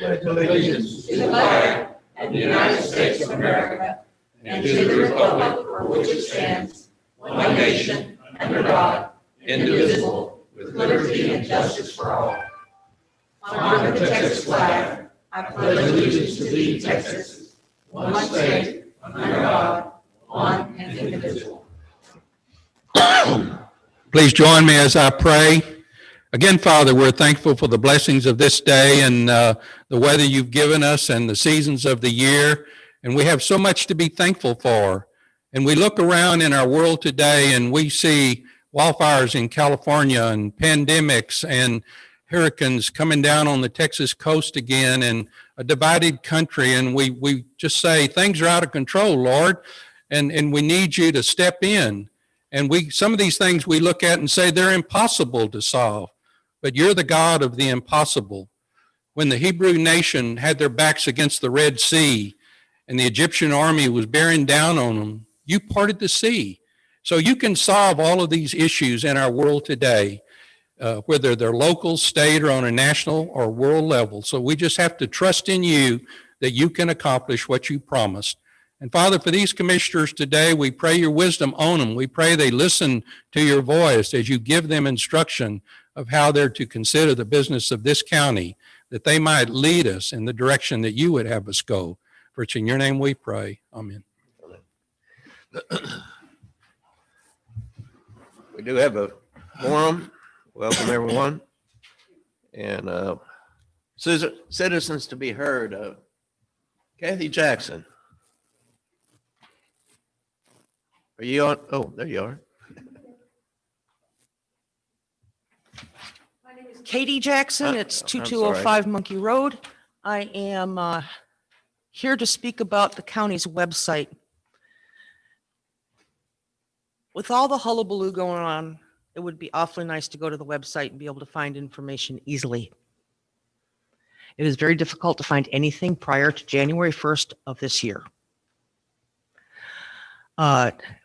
pledge allegiance to the flag of the United States of America and to the republic for which it stands, one nation, under God, indivisible, with liberty and justice for all. Honor the Texas flag. I pledge allegiance to thee, Texas, one state, under God, one and indivisible. Please join me as I pray. Again, Father, we're thankful for the blessings of this day and the weather you've given us and the seasons of the year. And we have so much to be thankful for. And we look around in our world today and we see wildfires in California and pandemics and hurricanes coming down on the Texas coast again and a divided country. And we just say, things are out of control, Lord, and we need you to step in. And some of these things we look at and say they're impossible to solve, but you're the God of the impossible. When the Hebrew nation had their backs against the Red Sea and the Egyptian army was bearing down on them, you parted the sea. So you can solve all of these issues in our world today, whether they're local, state, or on a national or world level. So we just have to trust in you that you can accomplish what you promised. And Father, for these commissioners today, we pray your wisdom on them. We pray they listen to your voice as you give them instruction of how they're to consider the business of this county, that they might lead us in the direction that you would have us go. For it's in your name we pray. Amen. We do have a forum. Welcome, everyone. And citizens to be heard. Kathy Jackson. Are you on? Oh, there you are. My name is Katie Jackson. It's I'm 2205 Monkey Road. I am here to speak about the county's website. With all the hullabaloo going on, it would be awfully nice to go to the website and be able to find information easily. It is very difficult to find anything prior to January 1st of this year.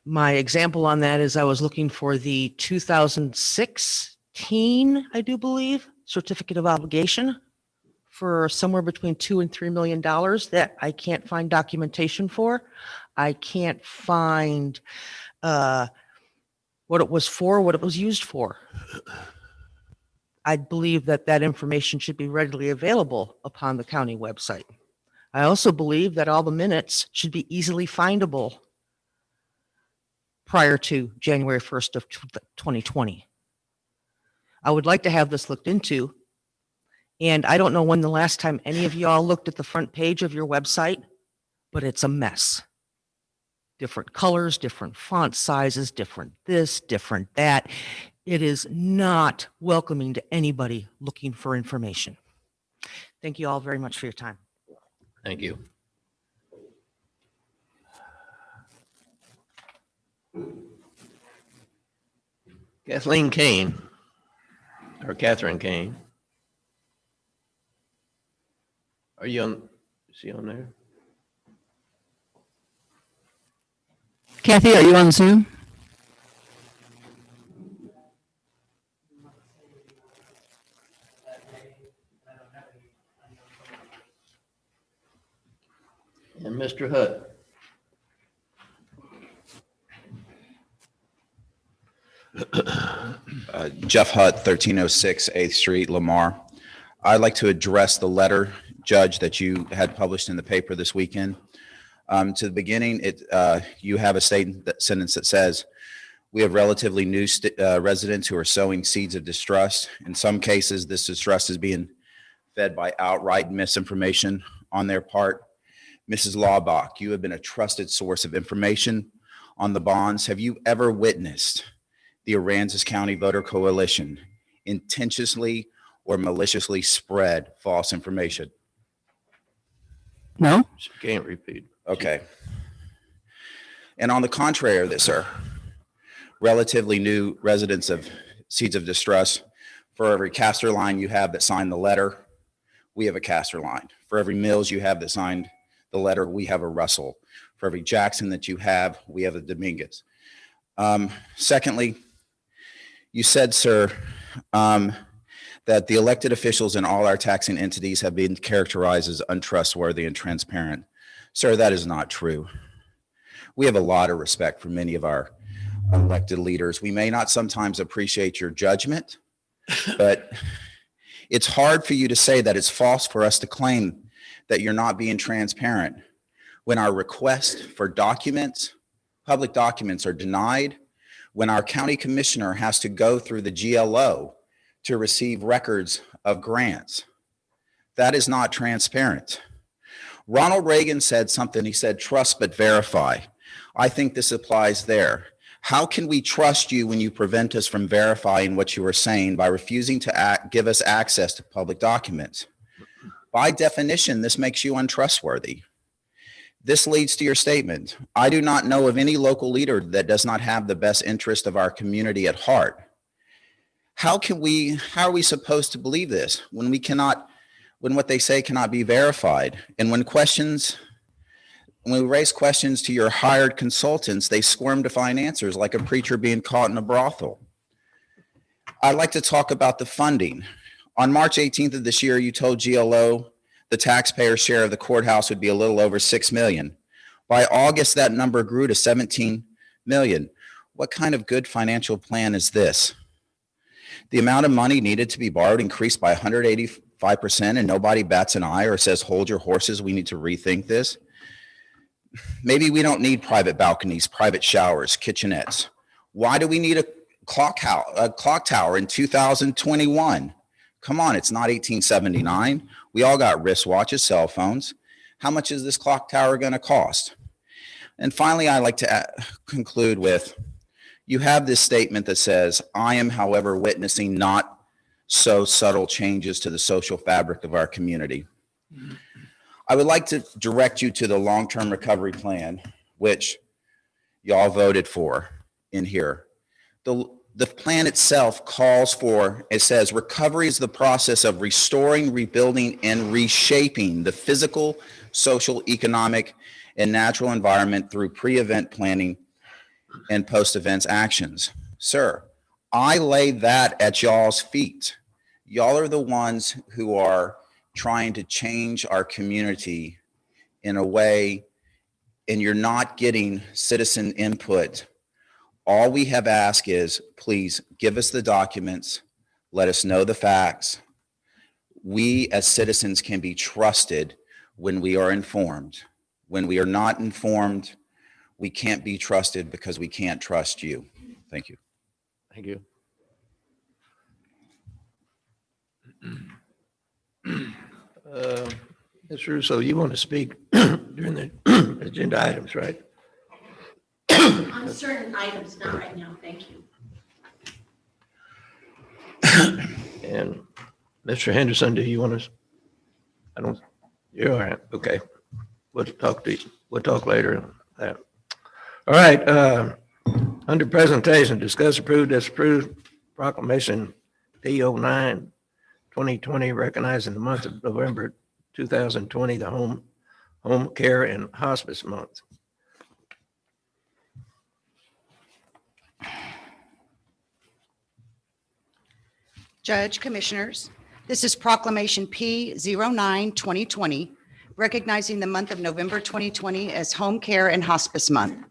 My example on that is I was looking for the 2016, I do believe, certificate of obligation for somewhere between $2 and $3 million that I can't find documentation for. I can't find what it was for, what it was used for. I believe that that information should be readily available upon the county website. I also believe that all the minutes should be easily findable prior to January 1st of 2020. I would like to have this looked into. And I don't know when the last time any of y'all looked at the front page of your website, but it's a mess. Different colors, different font sizes, different this, different that. It is not welcoming to anybody looking for information. Thank you all very much for your time. Thank you. Kathleen Kane, or Catherine Kane. Are you on? Is she on there? Kathy, are you on Zoom? And Mr. Hutt. Jeff Hutt, 1306 8th Street, Lamar. I'd like to address the letter, Judge, that you had published in the paper this weekend. To the beginning, you have a sentence that says, we have relatively new residents who are sowing seeds of distrust. In some cases, this distrust is being fed by outright misinformation on their part. Mrs. Laubach, you have been a trusted source of information on the bonds. Have you ever witnessed the Aransas County Voter Coalition intentionally or maliciously spread false information? No. She can't repeat. Okay. And on the contrary of this, sir, relatively new residents of seeds of distrust, for every caster line you have that signed the letter, we have a caster line. For every Mills you have that signed the letter, we have a Russell. For every Jackson that you have, we have a Dominguez. Secondly, you said, sir, that the elected officials in all our taxing entities have been characterized as untrustworthy and transparent. Sir, that is not true. We have a lot of respect for many of our elected leaders. We may not sometimes appreciate your judgment, but it's hard for you to say that it's false for us to claim that you're not being transparent when our requests for documents, public documents, are denied, when our county commissioner has to go through the GLO to receive records of grants. That is not transparent. Ronald Reagan said something. He said, trust but verify. I think this applies there. How can we trust you when you prevent us from verifying what you are saying by refusing to give us access to public documents? By definition, this makes you untrustworthy. This leads to your statement. I do not know of any local leader that does not have the best interest of our community at heart. How are we supposed to believe this when what they say cannot be verified? And when we raise questions to your hired consultants, they squirm to find answers like a preacher being caught in a brothel. I'd like to talk about the funding. On March 18th of this year, you told GLO the taxpayer share of the courthouse would be a little over $6 million. By August, that number grew to $17 million. What kind of good financial plan is this? The amount of money needed to be borrowed increased by 185%, and nobody bats an eye or says, hold your horses, we need to rethink this. Maybe we don't need private balconies, private showers, kitchenettes. Why do we need a clock tower in 2021? Come on, it's not 1879. We all got wristwatches, cell phones. How much is this clock tower going to cost? And finally, I'd like to conclude with, you have this statement that says, I am, however, witnessing not so subtle changes to the social fabric of our community. I would like to direct you to the long-term recovery plan, which y'all voted for in here. The plan itself calls for, it says, recovery is the process of restoring, rebuilding, and reshaping the physical, social, economic, and natural environment through pre-event planning and post-events actions. Sir, I lay that at y'all's feet. Y'all are the ones who are trying to change our community in a way, and you're not getting citizen input. All we have asked is, please give us the documents, let us know the facts. We as citizens can be trusted when we are informed. When we are not informed, we can't be trusted because we can't trust you. Thank you. Thank you. Mr. Russo, you want to speak during the agenda items, right? On certain items, not right now, thank you. And Mr. Henderson, do you want to? You're all right. Okay. We'll talk later on that. All right. Under presentation, discuss, approve, disapprove proclamation D09 2020 recognizing the month of November 2020, the home care and hospice month. Judge, Commissioners, this is Proclamation P09 2020, recognizing the month of November 2020 as Home Care and Hospice Month.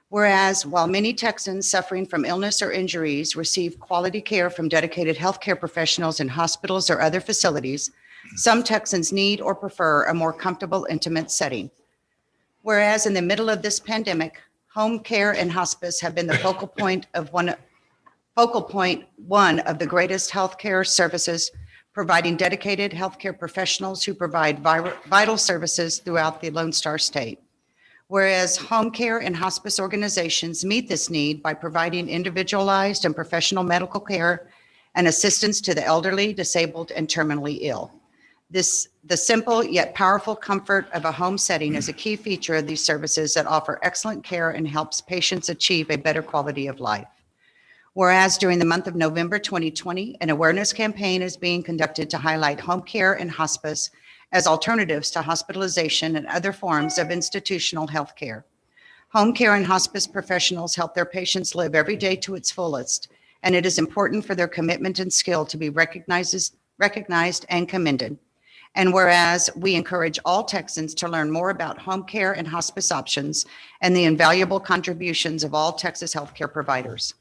Whereas while many Texans suffering from illness or injuries receive quality care from dedicated healthcare professionals in hospitals or other facilities, some Texans need or prefer a more comfortable, intimate setting. Whereas in the middle of this pandemic, home care and hospice have been the focal point one of the greatest healthcare services, providing dedicated healthcare professionals who provide vital services throughout the Lone Star State. Whereas home care and hospice organizations meet this need by providing individualized and professional medical care and assistance to the elderly, disabled, and terminally ill. The simple yet powerful comfort of a home setting is a key feature of these services that offer excellent care and helps patients achieve a better quality of life. Whereas during the month of November 2020, an awareness campaign is being conducted to highlight home care and hospice as alternatives to hospitalization and other forms of institutional health care. Home care and hospice professionals help their patients live every day to its fullest, and it is important for their commitment and skill to be recognized recognized, and commended. And whereas we encourage all Texans to learn more about home care and hospice options and the invaluable contributions of all Texas healthcare providers.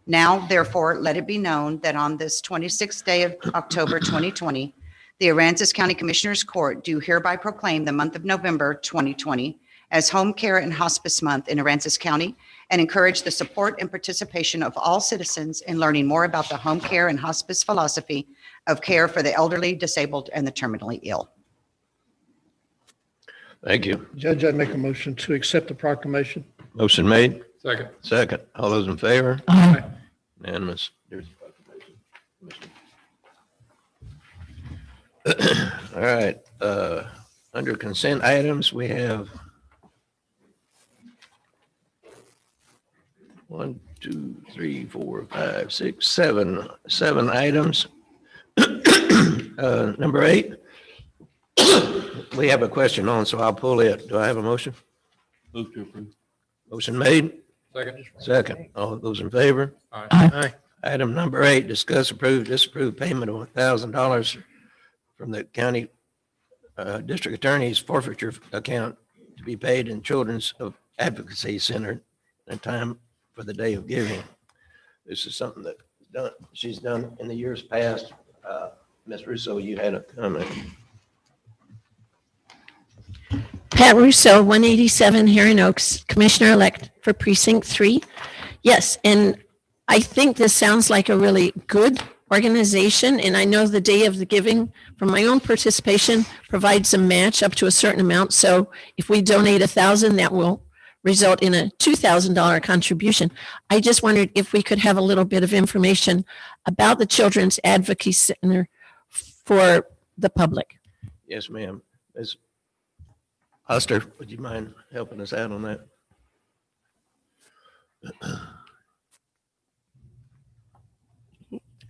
Now, therefore, let it be known that on this 26th day of October 2020, the Aransas County Commissioners Court do hereby proclaim the month of November 2020 as Home Care and Hospice Month in Aransas County and encourage the support and participation of all citizens in learning more about the home care and hospice philosophy of care for the elderly, disabled, and the terminally ill. Thank you. Judge, I make a motion to accept the proclamation. Motion made. Second. Second. All those in favor? Aye. Unanimous. There's the proclamation. All right. Under consent items, we have 1, 2, 3, 4, 5, 6, 7 items. Number 8, we have a question on, so I'll pull it. Do I have a motion? Move to approve. Motion made. Second. Second. All those in favor? Aye. Item number 8, discuss, approve, disapprove payment of $1,000 from the county district attorney's forfeiture account to be paid in Children's Advocacy Center in time for the day of giving. This is something that she's done in the years past. Ms. Russo, you had a comment. Pat Russo, 187 Heron Oaks, Commissioner-elect for Precinct 3. Yes, and I think this sounds like a really good organization, and I know the Day of the Giving, from my own participation, provides a match up to a certain amount. So if we donate $1,000, that will result in a $2,000 contribution. I just wondered if we could have a little bit of information about the Children's Advocacy Center for the public. Yes, ma'am. Ms. Oster, would you mind helping us out on that?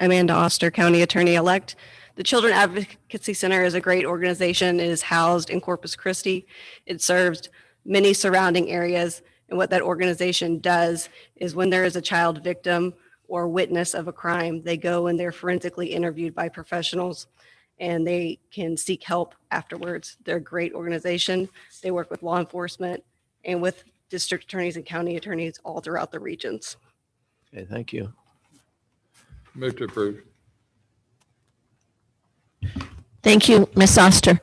Amanda Oster, County Attorney-elect. The Children Advocacy Center is a great organization. It is housed in Corpus Christi. It serves many surrounding areas. And what that organization does is when there is a child victim or witness of a crime, they go and they're forensically interviewed by professionals and they can seek help afterwards. They're a great organization. They work with law enforcement and with district attorneys and county attorneys all throughout the regions. Okay, thank you. Move to approve. Thank you, Ms. Oster.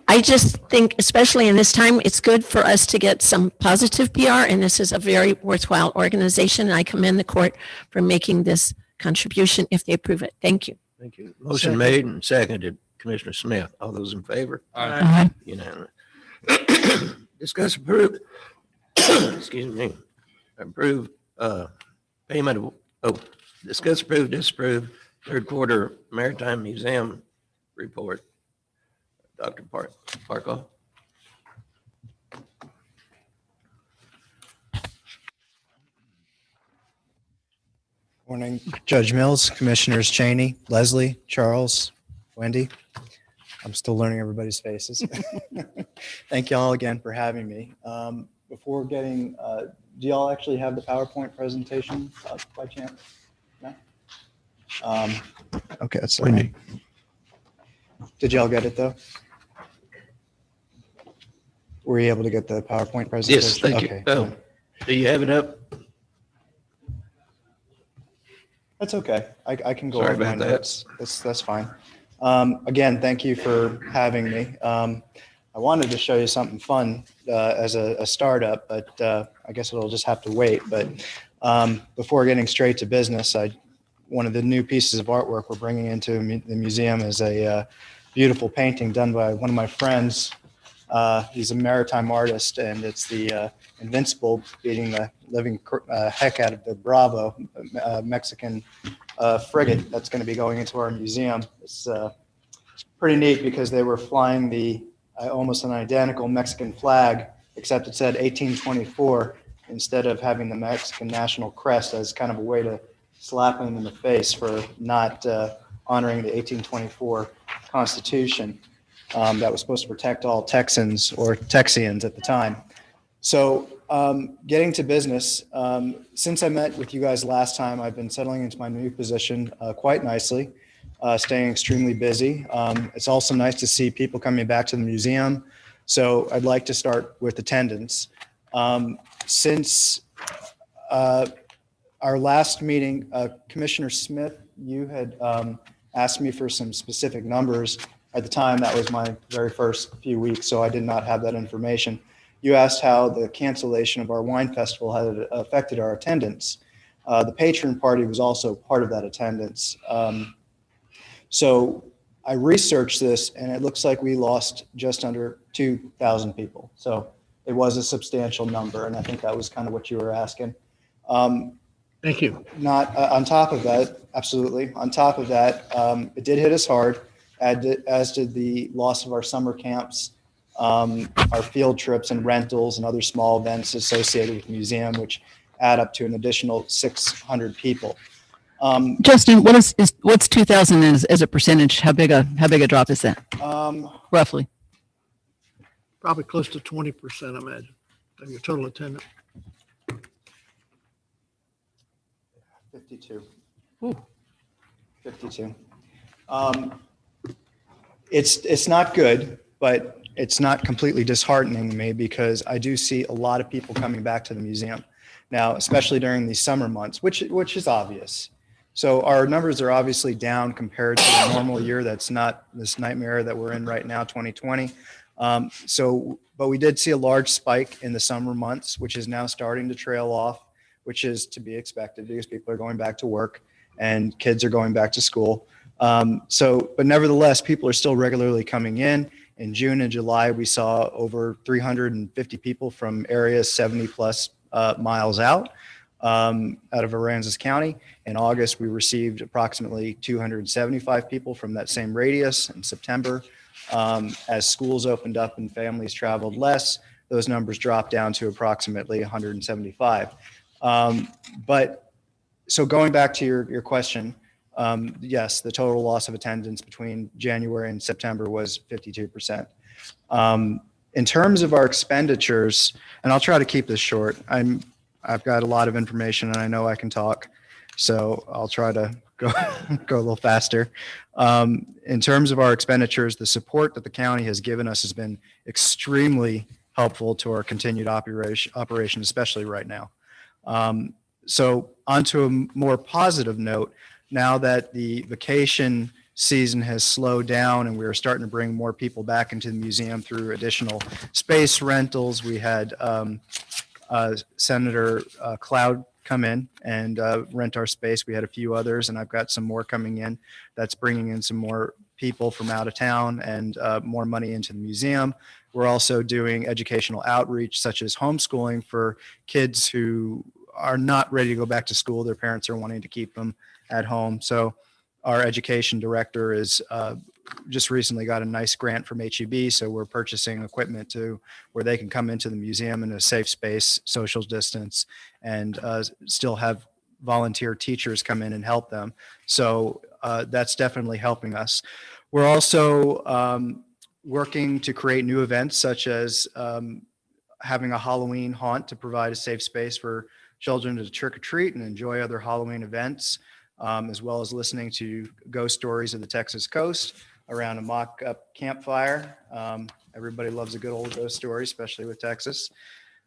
I just think, especially in this time, it's good for us to get some positive PR, and this is a very worthwhile organization, and I commend the court for making this contribution if they approve it. Thank you. Thank you. Motion made and seconded. Commissioner Smith, all those in favor? Aye. Unanimous. Discuss approve, excuse me, approve payment of, discuss approve, disapprove third quarter Maritime Museum report. Dr. Parkoff. Morning, Judge Mills, Commissioners Cheney, Leslie, Charles, Wendy. I'm still learning everybody's faces. Thank you all again for having me. Before getting, do y'all actually have the PowerPoint presentation by chance? No? Okay, that's all right. Did y'all get it though? Were you able to get the PowerPoint presentation? Yes, thank you. Okay. Oh, do you have it up? That's okay. I can go Sorry over my about that. notes. That's fine. Again, thank you for having me. I wanted to show you something fun as a startup, but I guess it'll just have to wait. But before getting straight to business, one of the new pieces of artwork we're bringing into the museum is a beautiful painting done by one of my friends. He's a maritime artist, and it's the Invincible beating the living heck out of the Bravo, Mexican frigate that's going to be going into our museum. It's pretty neat because they were flying the almost an identical Mexican flag, except it said 1824 instead of having the Mexican national crest as kind of a way to slap them in the face for not honoring the 1824 Constitution that was supposed to protect all Texans or Texians at the time. So getting to business, since I met with you guys last time, I've been settling into my new position quite nicely. staying extremely busy. It's also nice to see people coming back to the museum. So I'd like to start with attendance. Since our last meeting, Commissioner Smith, you had asked me for some specific numbers. At the time, that was my very first few weeks, so I did not have that information. You asked how the cancellation of our wine festival had affected our attendance. The patron party was also part of that attendance. So I researched this, and it looks like we lost just under 2,000 people. So it was a substantial number, and I think that was kind of what you were asking. Thank you. Not on top of that, absolutely. On top of that, it did hit us hard, as did the loss of our summer camps, our field trips and rentals and other small events associated with the museum, which add up to an additional 600 people. Justin, what's 2,000 as a percentage? How big a drop is that? Roughly. Probably close to 20%, I imagine, of your total attendance. 52. Ooh. 52. It's not good, but it's not completely disheartening to me because I do see a lot of people coming back to the museum now, especially during these summer months, which is obvious. So our numbers are obviously down compared to a normal year. That's not this nightmare that we're in right now, 2020. But we did see a large spike in the summer months, which is now starting to trail off, which is to be expected because people are going back to work and kids are going back to school. But nevertheless, people are still regularly coming in. In June and July, we saw over 350 people from areas 70 plus miles out of Aransas County. In August, we received approximately 275 people from that same radius. In September, as schools opened up and families traveled less, those numbers dropped down to approximately 175. So going back to your question, yes, the total loss of attendance between January and September was 52%. In terms of our expenditures, and I'll try to keep this short, I've got a lot of information and I know I can talk, so I'll try to go a little faster. In terms of our expenditures, the support that the county has given us has been extremely helpful to our continued operation, especially right now. So onto a more positive note, now that the vacation season has slowed down and we're starting to bring more people back into the museum through additional space rentals, we had Senator Cloud come in and rent our space. We had a few others, and I've got some more coming in. That's bringing in some more people from out of town and more money into the museum. We're also doing educational outreach, such as homeschooling for kids who are not ready to go back to school. Their parents are wanting to keep them at home. So our education director is just recently got a nice grant from HEB. So we're purchasing equipment to where they can come into the museum in a safe space, social distance, and still have volunteer teachers come in and help them. So that's definitely helping us. We're also working to create new events, such as having a Halloween haunt to provide a safe space for children to trick or treat and enjoy other Halloween events, as well as listening to ghost stories of the Texas coast around a mock-up campfire. Everybody loves a good old ghost story, especially with Texas.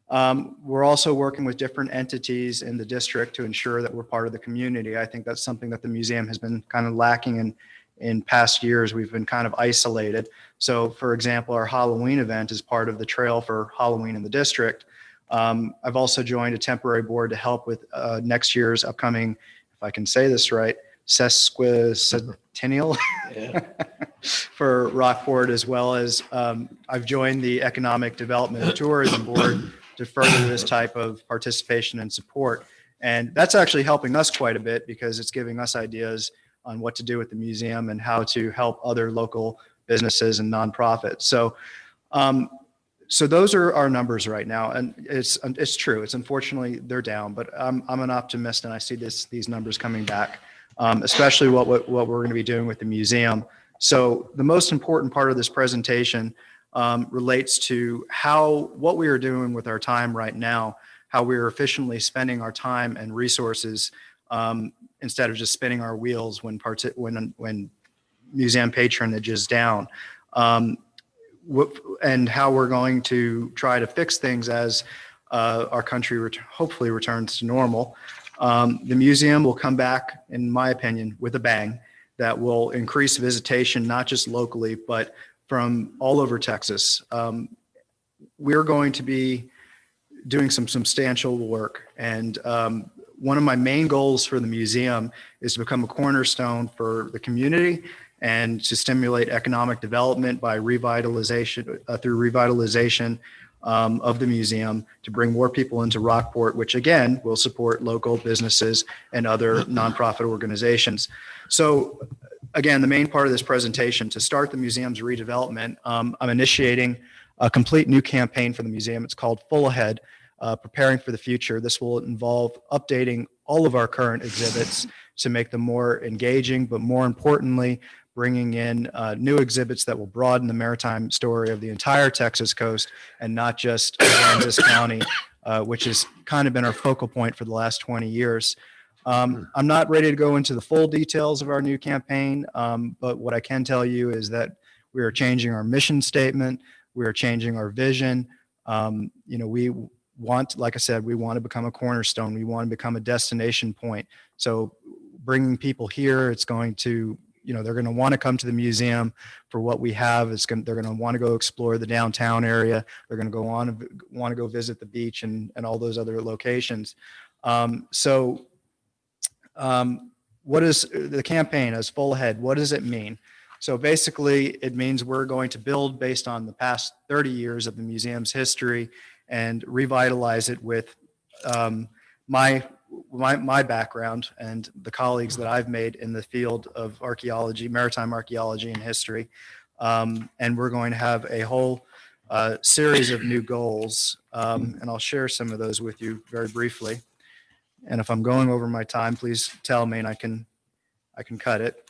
We're also working with different entities in the district to ensure that we're part of the community. I think that's something that the museum has been kind of lacking in past years. We've been kind of isolated. So for example, our Halloween event is part of the trail for Halloween in the district. I've also joined a temporary board to help with next year's upcoming, if I can say this right, sesquicentennial for Rockport, as well as I've joined the Economic Development and Tourism Board to further this type of participation and support. And that's actually helping us quite a bit because it's giving us ideas on what to do with the museum and how to help other local businesses and nonprofits. So those are our numbers right now, and it's true. It's unfortunately they're down, but I'm an optimist, and I see these numbers coming back, especially what we're going to be doing with the museum. So the most important part of this presentation relates to what we are doing with our time right now, how we are efficiently spending our time and resources instead of just spinning our wheels when museum patronage is down. And how we're going to try to fix things as our country hopefully returns to normal. The museum will come back, in my opinion, with a bang that will increase visitation, not just locally, but from all over Texas. We're going to be doing some substantial work. And one of my main goals for the museum is to become a cornerstone for the community and to stimulate economic development by revitalization, through revitalization of the museum, to bring more people into Rockport, which again will support local businesses and other nonprofit organizations. So again, the main part of this presentation, to start the museum's redevelopment, I'm initiating a complete new campaign for the museum. It's called Full Ahead, Preparing for the Future. This will involve updating all of our current exhibits to make them more engaging, but more importantly, bringing in new exhibits that will broaden the maritime story of the entire Texas coast and not just Kansas County, which has kind of been our focal point for the last 20 years. I'm not ready to go into the full details of our new campaign, but what I can tell you is that we are changing our mission statement. We are changing our vision. We want, like I said, we want to become a cornerstone. We want to become a destination point. So bringing people here, it's going to, they're going to want to come to the museum for what we have. They're going to want to go explore the downtown area. They're going to want to go visit the beach and all those other locations. What is the campaign as Full Ahead? What does it mean? So basically, it means we're going to build based on the past 30 years of the museum's history and revitalize it with my background and the colleagues that I've made in the field of archaeology, maritime archaeology and history. And we're going to have a whole series of new goals. And I'll share some of those with you very briefly. And if I'm going over my time, please tell me and I can cut it.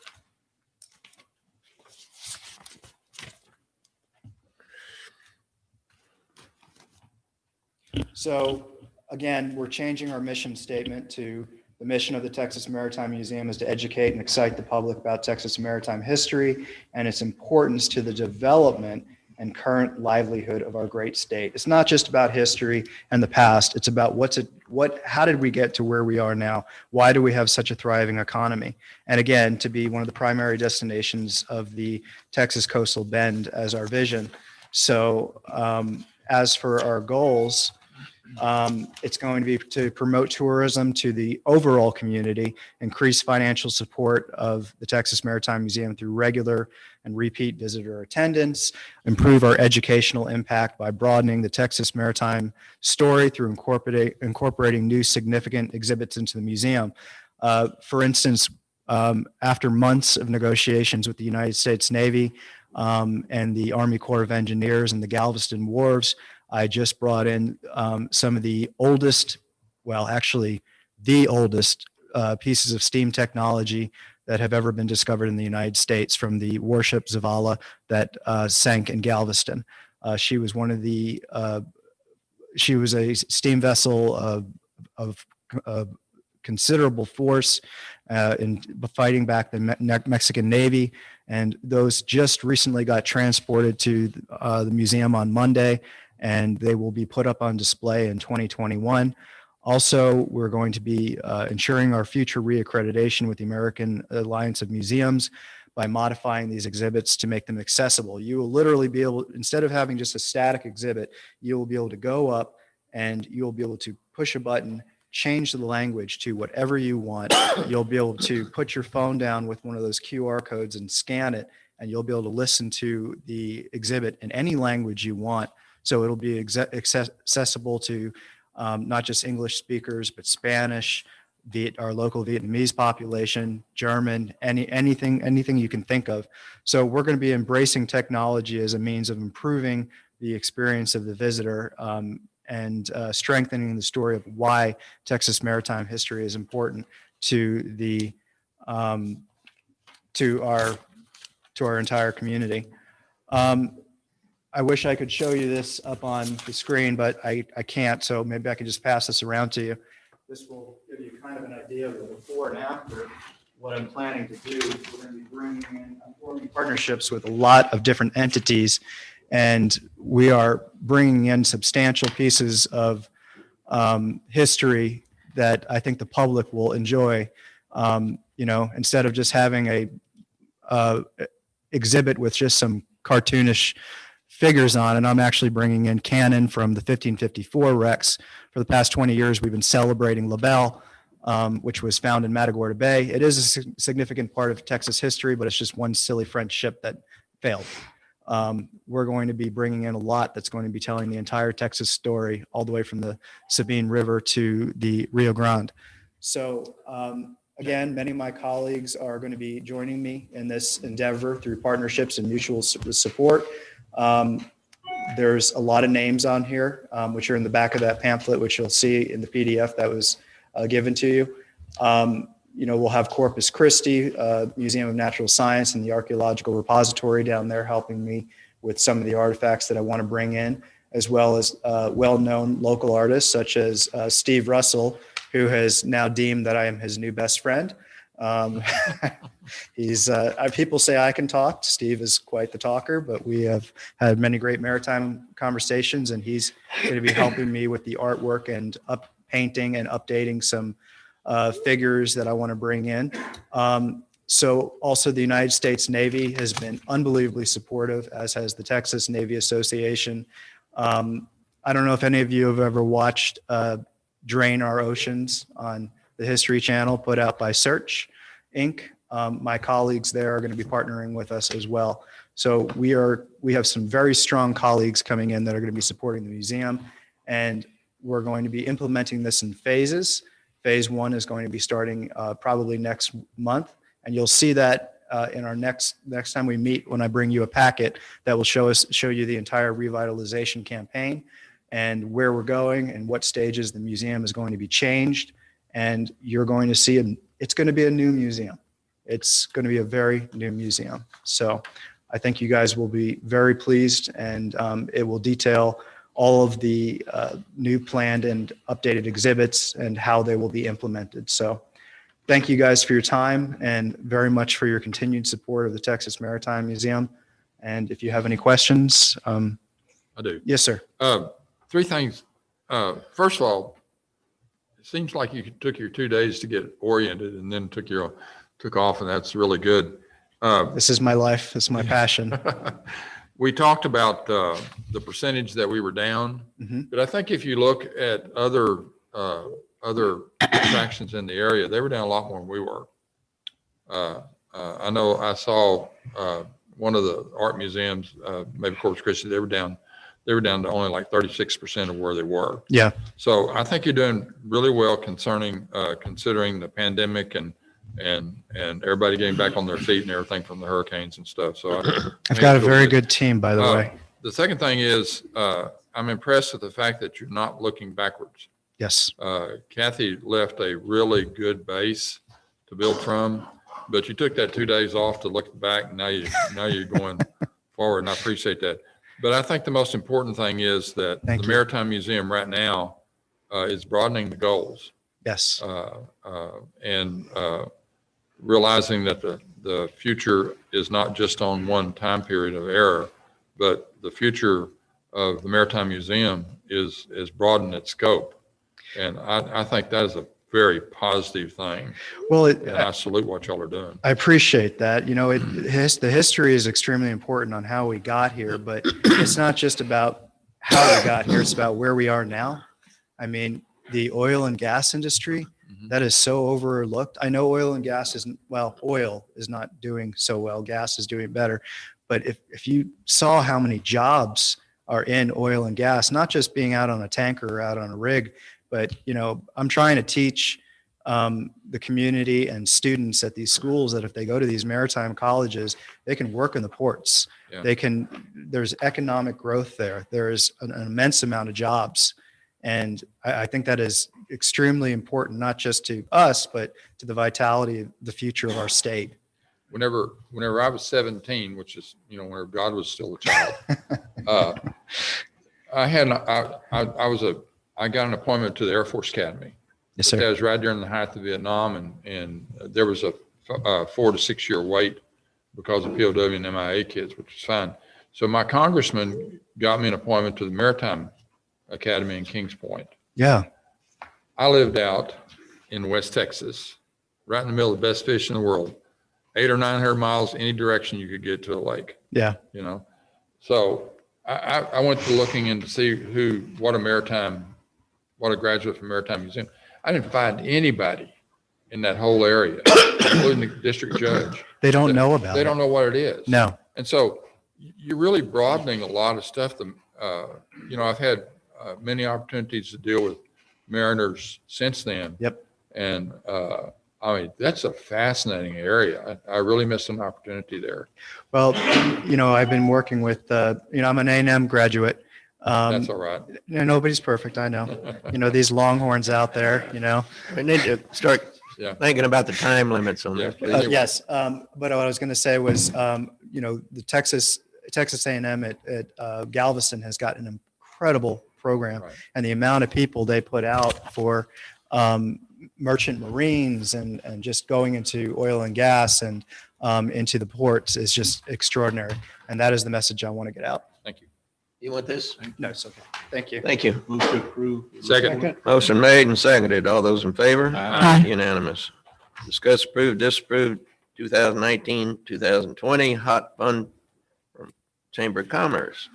So again, we're changing our mission statement to the mission of the Texas Maritime Museum is to educate and excite the public about Texas maritime history and its importance to the development and current livelihood of our great state. It's not just about history and the past. It's about how did we get to where we are now? Why do we have such a thriving economy? And again, to be one of the primary destinations of the Texas Coastal Bend as our vision. So as for our goals, it's going to be to promote tourism to the overall community, increase financial support of the Texas Maritime Museum through regular and repeat visitor attendance, improve our educational impact by broadening the Texas Maritime story through incorporating new significant exhibits into the museum. For instance, after months of negotiations with the United States Navy and the Army Corps of Engineers and the Galveston Wharves, I just brought in some of the oldest, well, actually the oldest pieces of steam technology that have ever been discovered in the United States from the warship Zavala that sank in Galveston. She was she was a steam vessel of considerable force in fighting back the Mexican Navy. And those just recently got transported to the museum on Monday, and they will be put up on display in 2021. Also, we're going to be ensuring our future reaccreditation with the American Alliance of Museums by modifying these exhibits to make them accessible. You will literally be able, instead of having just a static exhibit, you will be able to go up and you'll be able to push a button, change the language to whatever you want. You'll be able to put your phone down with one of those QR codes and scan it, and you'll be able to listen to the exhibit in any language you want. So it'll be accessible to not just English speakers, but Spanish, our local Vietnamese population, German, anything you can think of. So we're going to be embracing technology as a means of improving the experience of the visitor and strengthening the story of why Texas maritime history is important to our entire community. I wish I could show you this up on the screen, but I can't, so maybe I can just pass this around to you. This will give you kind of an idea of the before and after what I'm planning to do, we're going to be forming partnerships with a lot of different entities, and we are bringing in substantial pieces of history that I think the public will enjoy. Instead of just having a exhibit with just some cartoonish figures on it, I'm actually bringing in cannon from the 1554 wrecks. For the past 20 years, we've been celebrating La Belle, which was found in Matagorda Bay. It is a significant part of Texas history, but it's just one silly French ship that failed. We're going to be bringing in a lot that's going to be telling the entire Texas story, all the way from the Sabine River to the Rio Grande. So again, many of my colleagues are going to be joining me in this endeavor through partnerships and mutual support. There's a lot of names on here, which are in the back of that pamphlet, which you'll see in the PDF that was given to you. We'll have Corpus Christi, Museum of Natural Science, and the Archaeological Repository down there helping me with some of the artifacts that I want to bring in, as well as well-known local artists such as Steve Russell, who has now deemed that I am his new best friend. People say I can talk. Steve is quite the talker, but we have had many great maritime conversations, and he's going to be helping me with the artwork and painting and updating some figures that I want to bring in. So also the United States Navy has been unbelievably supportive, as has the Texas Navy Association. I don't know if any of you have ever watched Drain Our Oceans on the History Channel, put out by Search Inc. My colleagues there are going to be partnering with us as well. So we have some very strong colleagues coming in that are going to be supporting the museum, and we're going to be implementing this in phases. Phase 1 is going to be starting probably next month, and you'll see that in our next time we meet, when I bring you a packet that will show you the entire revitalization campaign and where we're going and what stages the museum is going to be changed. And you're going to see it's going to be a new museum. It's going to be a very new museum. So I think you guys will be very pleased, and it will detail all of the new planned and updated exhibits and how they will be implemented. So thank you guys for your time and very much for your continued support of the Texas Maritime Museum. And if you have any questions. I do. Yes, sir. 3 things. First of all, it seems like you took your 2 days to get oriented and then took off, and that's really good. This is my life. This is my passion. We talked about the percentage that we were down, but I think if you look at other attractions in the area, they were down a lot more than we were. I know I saw one of the art museums, maybe Corpus Christi, they were down to only like 36% of where they were. Yeah. So I think you're doing really well considering the pandemic and everybody getting back on their feet and everything from the hurricanes and stuff. So I've got a very good team, by the way. The second thing is I'm impressed with the fact that you're not looking backwards. Yes. Kathy left a really good base to build from, but you took that 2 days off to look back, and now you're going forward, and I appreciate that. But I think the most important thing is that the Maritime Museum right now is broadening the goals. Yes. And realizing that the future is not just on one time period of era, but the future of the Maritime Museum is broadened its scope. And I think that is a very positive thing. Well, and I salute what y'all are doing. I appreciate that. The history is extremely important on how we got here, but it's not just about how we got here. It's about where we are now. I mean, the oil and gas industry, that is so overlooked. I know oil is not doing so well. Gas is doing better. But if you saw how many jobs are in oil and gas, not just being out on a tanker or out on a rig, but, I'm trying to teach the community and students at these schools that if they go to these maritime colleges, they can work in the ports. Yeah. There's economic growth there. There's an immense amount of jobs. And I think that is extremely important, not just to us, but to the vitality of the future of our state. Whenever I was 17, which is, whenever God was still a child, I got an appointment to the Air Force Academy. Yes, sir. That was right during the height of Vietnam, and there was a 4 to 6 year wait because of POW and MIA kids, which is fine. So my congressman got me an appointment to the Maritime Academy in Kings Point. Yeah. I lived out in West Texas, right in the middle of the best fish in the world, 800 or 900 miles any direction you could get to a lake. Yeah. You know, so I went to looking in to see what a graduate from Maritime Museum. I didn't find anybody in that whole area, including the district judge. They don't know about it. They don't know what it is. No. And so you're really broadening a lot of stuff. I've had many opportunities to deal with mariners since then. Yep. And I mean, that's a fascinating area. I really missed an opportunity there. Well, I've been working with, I'm an A&M graduate. That's all right. Nobody's perfect, I know. These longhorns out there, We need to start Yeah. thinking about the time limits on this. Yeah. Yes, but what I was going to say was, the Texas A&M at Galveston has got an incredible program, Right. and the amount of people they put out for merchant marines and just going into oil and gas and into the ports is just extraordinary. And that is the message I want to get out. Thank you. You want this? No, it's okay. Thank you. Thank you. Move to approve. Second. Motion made and seconded. All those in favor? Aye. Unanimous. Discuss, approve, disapprove 2019, 2020 hot fund from Chamber of Commerce.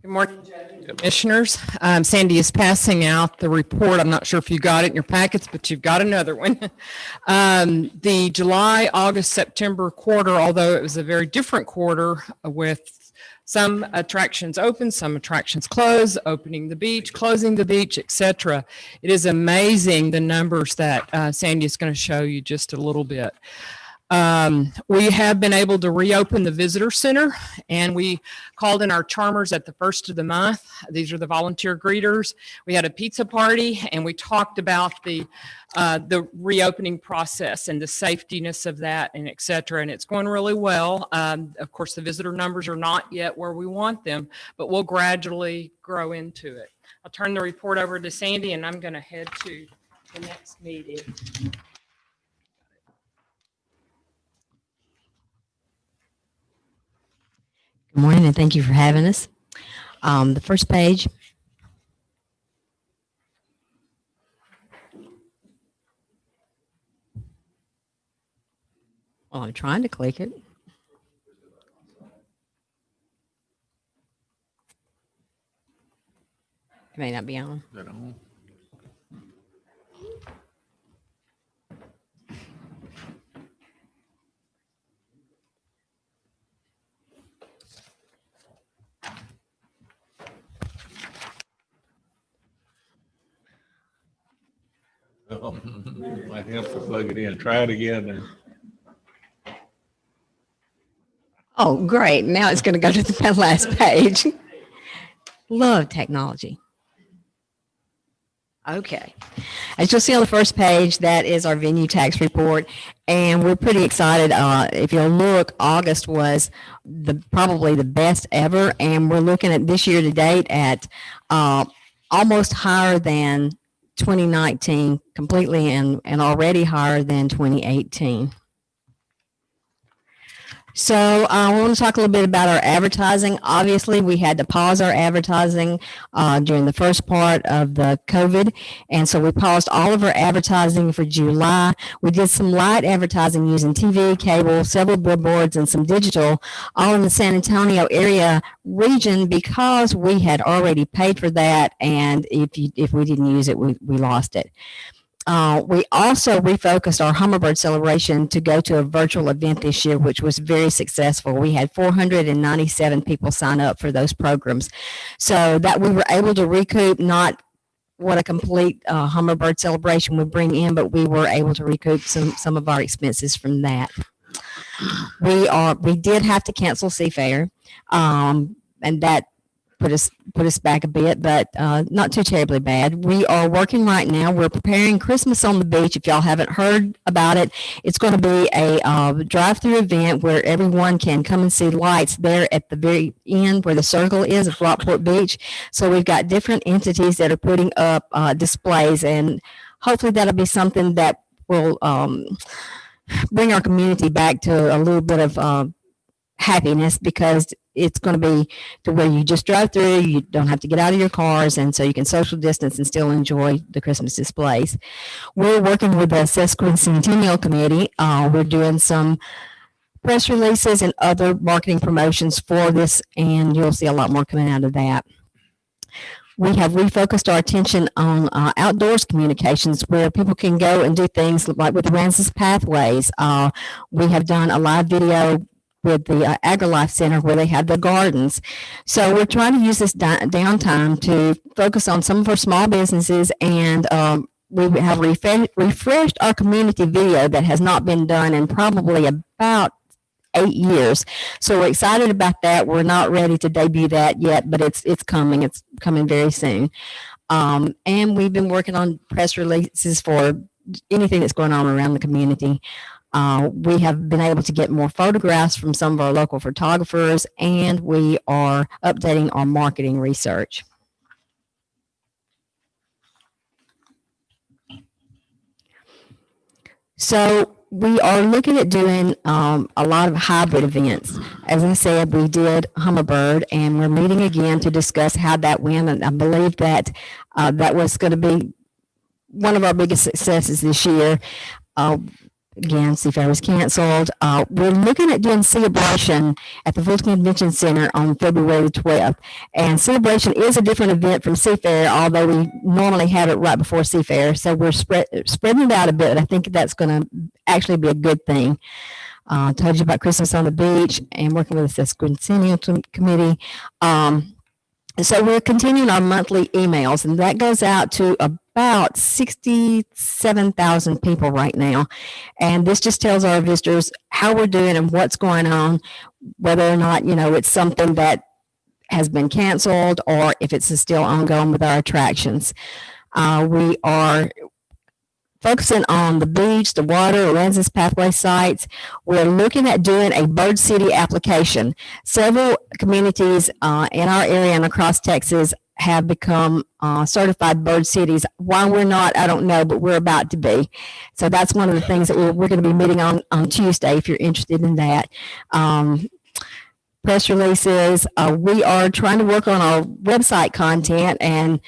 Good morning, Commissioners. Sandy is passing out the report. I'm not sure if you got it in your packets, but you've got another one. The July, August, September quarter, although it was a very different quarter with some attractions open, some attractions closed, opening the beach, closing the beach, etc. It is amazing the numbers that Sandy is going to show you just a little bit. We have been able to reopen the visitor center, and we called in our charmers at the first of the month. These are the volunteer greeters. We had a pizza party, and we talked about the reopening process and the safetiness of that, and et cetera. And it's going really well. Of course, the visitor numbers are not yet where we want them, but we'll gradually grow into it. I'll turn the report over to Sandy, and I'm going to head to the next meeting. Good morning, and thank you for having us. The first page. Well, I'm trying to click it. It may not be on. Might help to plug it in. Try it again. And Oh, great. Now it's going to go to the last page. Love technology. Okay. As you'll see on the first page, that is our venue tax report. And we're pretty excited. If you'll look, August was probably the best ever. And we're looking at this year to date at almost higher than 2019 completely and already higher than 2018. So I want to talk a little bit about our advertising. Obviously, we had to pause our advertising during the first part of the COVID. And so we paused all of our advertising for July. We did some light advertising using TV, cable, several billboards, and some digital, all in the San Antonio area region because we had already paid for that. And if we didn't use it, we lost it. We also refocused our Hummingbird celebration to go to a virtual event this year, which was very successful. We had 497 people sign up for those programs. So that we were able to recoup not what a complete Hummingbird celebration would bring in, but we were able to recoup some of our expenses from that. We did have to cancel Seafair, and that put us back a bit, but not too terribly bad. We are working right now. We're preparing Christmas on the Beach. If y'all haven't heard about it, it's going to be a drive-through event where everyone can come and see lights there at the very end where the circle is of Rockport Beach. So we've got different entities that are putting up displays, and hopefully that'll be something that will bring our community back to a little bit of happiness, because it's going to be to where you just drive through, you don't have to get out of your cars, and so you can social distance and still enjoy the Christmas displays. We're working with the Sesquicentennial Committee. We're doing some press releases and other marketing promotions for this, and you'll see a lot more coming out of that. We have refocused our attention on outdoors communications, where people can go and do things like with the Ramses Pathways. We have done a live video with the AgriLife Center where they have the gardens. So we're trying to use this downtime to focus on some of our small businesses, and we have refreshed our community video that has not been done in probably about 8 years. So we're excited about that. We're not ready to debut that yet, but it's coming. It's coming very soon. And we've been working on press releases for anything that's going on around the community. We have been able to get more photographs from some of our local photographers, and we are updating our marketing research. So we are looking at doing a lot of hybrid events. As I said, we did Hummingbird, and we're meeting again to discuss how that went. And I believe that that was going to be one of our biggest successes this year. Again, Seafair was canceled. We're looking at doing Celebration at the Fulton Convention Center on February 12th. And Celebration is a different event from Seafair, although we normally have it right before Seafair. So we're spreading it out a bit. I think that's going to actually be a good thing. Told you about Christmas on the Beach and working with the Sesquicentennial Committee. So we're continuing our monthly emails, and that goes out to about 67,000 people right now. And this just tells our visitors how we're doing and what's going on, whether or not, it's something that has been canceled or if it's still ongoing with our attractions. We are focusing on the beach, the water, Ramses Pathway sites. We're looking at doing a Bird City application. Several communities in our area and across Texas have become certified bird cities. Why we're not, I don't know, but we're about to be. So that's one of the things that we're going to be meeting on Tuesday, if you're interested in that. Press releases. We are trying to work on our website content and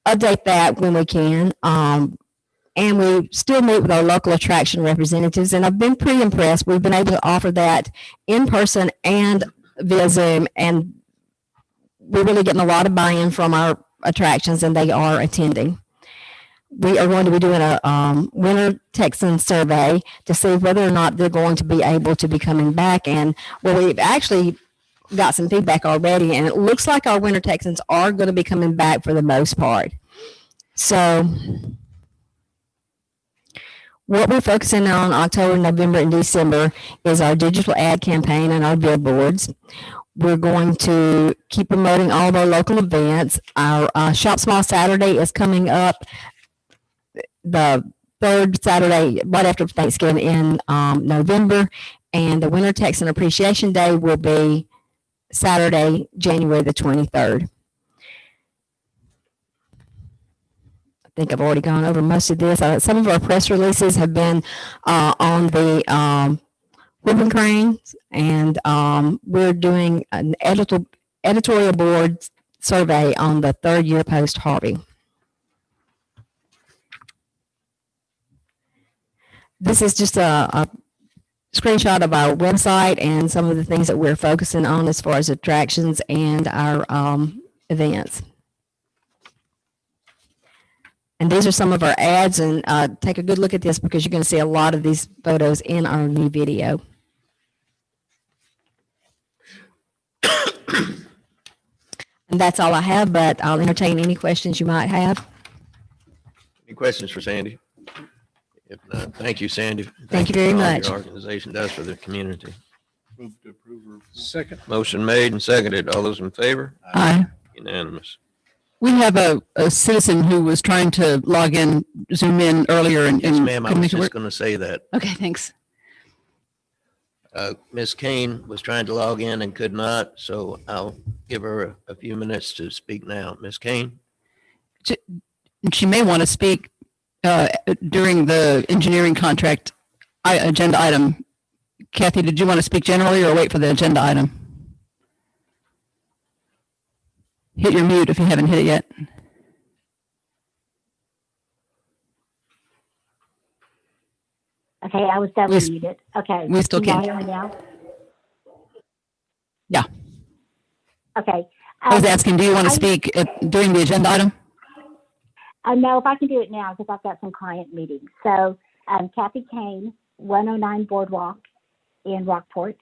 update that when we can. And we still meet with our local attraction representatives, and I've been pretty impressed. We've been able to offer that in person and via Zoom, and we're really getting a lot of buy-in from our attractions, and they are attending. We are going to be doing a winter Texan survey to see whether or not they're going to be able to be coming back. And well, we've actually got some feedback already, and it looks like our winter Texans are going to be coming back for the most part. So what we're focusing on October, November, and December is our digital ad campaign and our billboards. We're going to keep promoting all of our local events. Our Shop Small Saturday is coming up the third Saturday right after Thanksgiving in November, and the Winter Texan Appreciation Day will be Saturday, January the 23rd. I think I've already gone over most of this. Some of our press releases have been on the Whipping Cranes, and we're doing an editorial board survey on the third year post Harvey. This is just a screenshot of our website and some of the things that we're focusing on as far as attractions and our events. And these are some of our ads, and take a good look at this because you're going to see a lot of these photos in our new video. And that's all I have, but I'll entertain any questions you might have. Any questions for Sandy? If not, thank you, Sandy. Thank you very for all much. Your organization does for the community. Move to approve. Second. Motion made and seconded. All those in favor? Aye. Unanimous. We have a citizen who was trying to log in, Zoom in earlier and Yes, ma'am, I couldn't was make it just work. going to say that. Okay, thanks. Ms. Kane was trying to log in and could not, so I'll give her a few minutes to speak now. Ms. Kane? She may want to speak during the engineering contract agenda item. Kathy, did you want to speak generally or wait for the agenda item? Hit your mute if you haven't hit it yet. Okay, I was double muted. Okay. We still y'all can. hear me now? Yeah. Okay. I was asking, do you want to speak during the agenda item? No, if I can do it now, because I've got some client meetings. So, Kathy Kane, 109 Boardwalk in Rockport.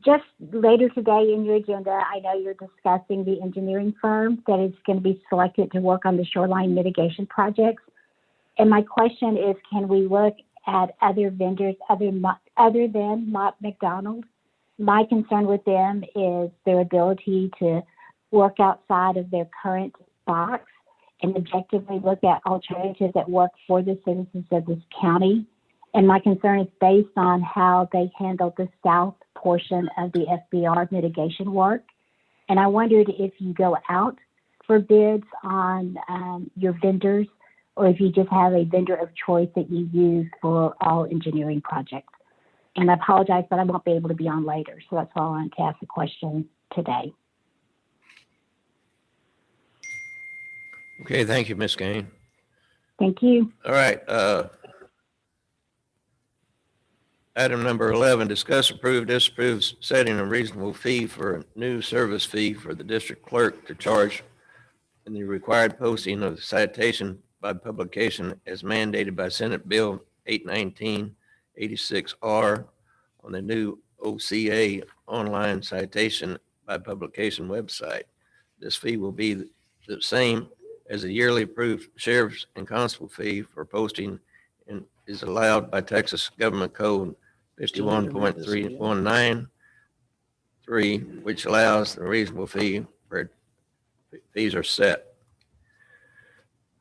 Just later today in your agenda, I know you're discussing the engineering firm that is going to be selected to work on the shoreline mitigation projects. And my question is, can we look at other vendors other than Mott McDonald? My concern with them is their ability to work outside of their current box and objectively look at alternatives that work for the citizens of this county. And my concern is based on how they handled the south portion of the FBR mitigation work. And I wondered if you go out for bids on your vendors, or if you just have a vendor of choice that you use for all engineering projects. And I apologize, but I won't be able to be on later. So that's why I wanted to ask the question today. Okay, thank you, Ms. Kane. Thank you. All right. Item number 11, discuss, approve, disapprove setting a reasonable fee for a new service fee for the district clerk to charge in the required posting of the citation by publication as mandated by Senate Bill 819-86R on the new OCA online citation by publication website. This fee will be the same as a yearly approved sheriff's and constable fee for posting and is allowed by Texas Government Code 51.3193, which allows the reasonable fee where fees are set.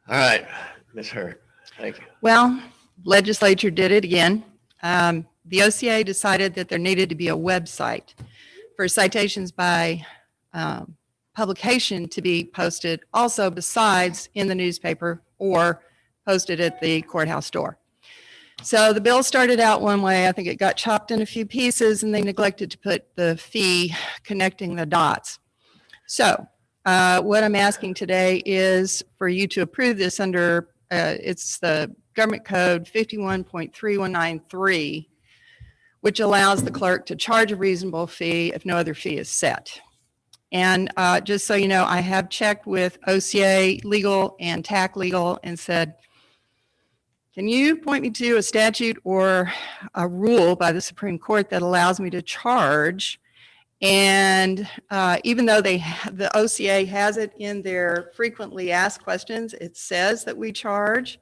All right, Ms. Hurd, thank you. Well, legislature did it again. The OCA decided that there needed to be a website for citations by publication to be posted also besides in the newspaper or posted at the courthouse door. So the bill started out one way. I think it got chopped in a few pieces and they neglected to put the fee connecting the dots. So what I'm asking today is for you to approve this under, it's the government code 51.3193, which allows the clerk to charge a reasonable fee if no other fee is set. And just so you know, I have checked with OCA legal and TAC legal and said, can you point me to a statute or a rule by the Supreme Court that allows me to charge? And even though the OCA has it in their frequently asked questions, it says that we charge.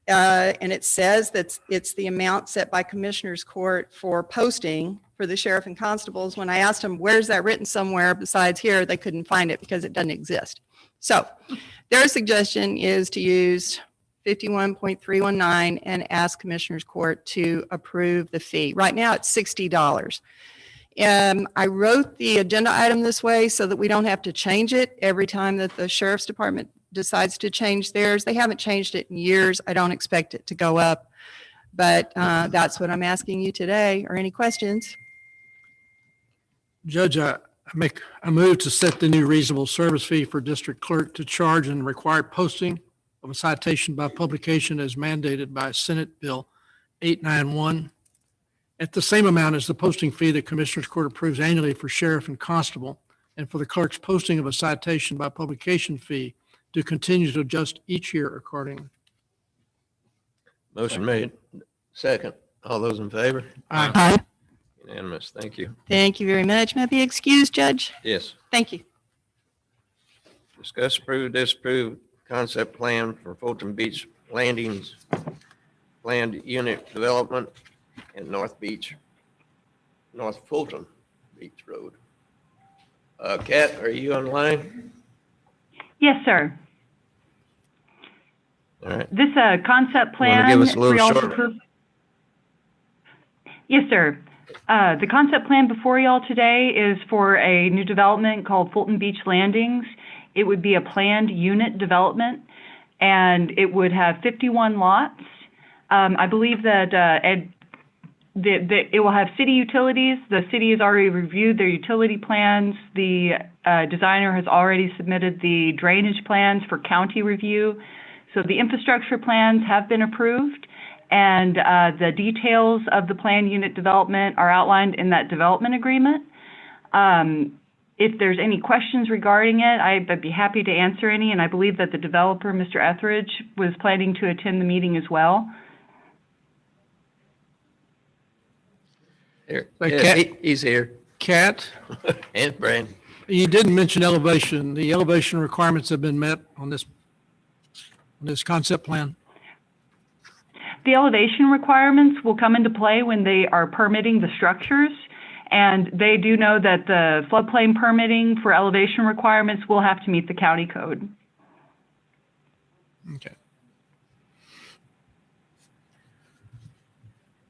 And it says that it's the amount set by Commissioner's Court for posting for the sheriff and constables. When I asked them, where's that written somewhere besides here, they couldn't find it because it doesn't exist. So their suggestion is to use 51.319 and ask Commissioner's Court to approve the fee. Right now it's $60. I wrote the agenda item this way so that we don't have to change it every time that the Sheriff's Department decides to change theirs. They haven't changed it in years. I don't expect it to go up, but that's what I'm asking you today. Are any questions? Judge, I move to set the new reasonable service fee for district clerk to charge and required posting of a citation by publication as mandated by Senate Bill 891 at the same amount as the posting fee that Commissioner's Court approves annually for sheriff and constable, and for the clerk's posting of a citation by publication fee to continue to adjust each year accordingly. Motion made. Second. All those in favor? Aye. Unanimous. Thank you. Thank you very much. May I be excused, Judge? Yes. Thank you. Discuss, approve, disapprove concept plan for Fulton Beach Landings planned unit development in North Fulton Beach Road. Kat, are you online? Yes, sir. All right. This concept plan. Give us a little for y'all to short. approve? Yes, sir. The concept plan before y'all today is for a new development called Fulton Beach Landings. It would be a planned unit development, and it would have 51 lots. I believe that Ed it will have city utilities. The city has already reviewed their utility plans. The designer has already submitted the drainage plans for county review. So the infrastructure plans have been approved, and the details of the plan unit development are outlined in that development agreement. If there's any questions regarding it, I'd be happy to answer any, and I believe that the developer, Mr. Etheridge, was planning to attend the meeting as well. Here, Cat- he's here. Cat, And Brandon. you didn't mention elevation. The elevation requirements have been met on this concept plan. The elevation requirements will come into play when they are permitting the structures, and they do know that the floodplain permitting for elevation requirements will have to meet the county code. Okay.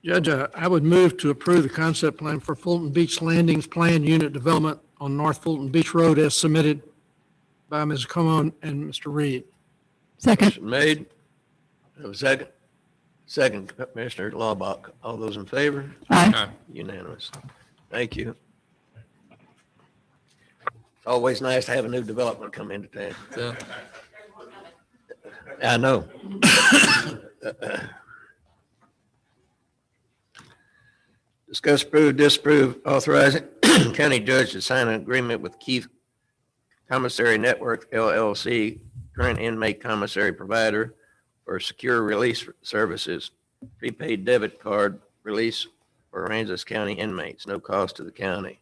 Judge, I would move to approve the concept plan for Fulton Beach Landings Plan Unit Development on North Fulton Beach Road as submitted by Ms. Comon and Mr. Reed. Second. Motion made. Have a second. Second, Commissioner Laubach. All those in favor? Aye. Unanimous. Thank you. It's always nice to have a new development come into town. I know. Discuss, approve, disapprove, authorizing county judge to sign an agreement with Keith Commissary Network LLC, current inmate commissary provider for secure release services, prepaid debit card release for Aransas County inmates, no cost to the county.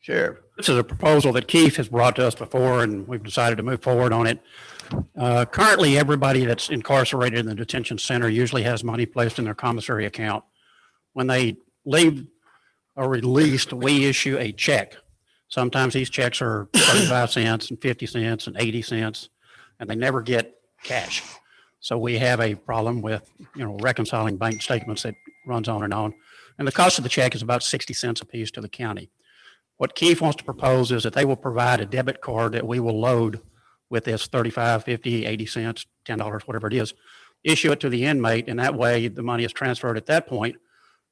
Sheriff. This is a proposal that Keith has brought to us before, and we've decided to move forward on it. Currently, everybody that's incarcerated in the detention center usually has money placed in their commissary account. When they leave or released, we issue a check. Sometimes these checks are 35 cents and 50 cents and 80 cents, and they never get cash. So we have a problem with, reconciling bank statements that runs on. And the cost of the check is about 60 cents a piece to the county. What Keith wants to propose is that they will provide a debit card that we will load with this 35, 50, 80 cents, $10, whatever it is, issue it to the inmate, and that way the money is transferred at that point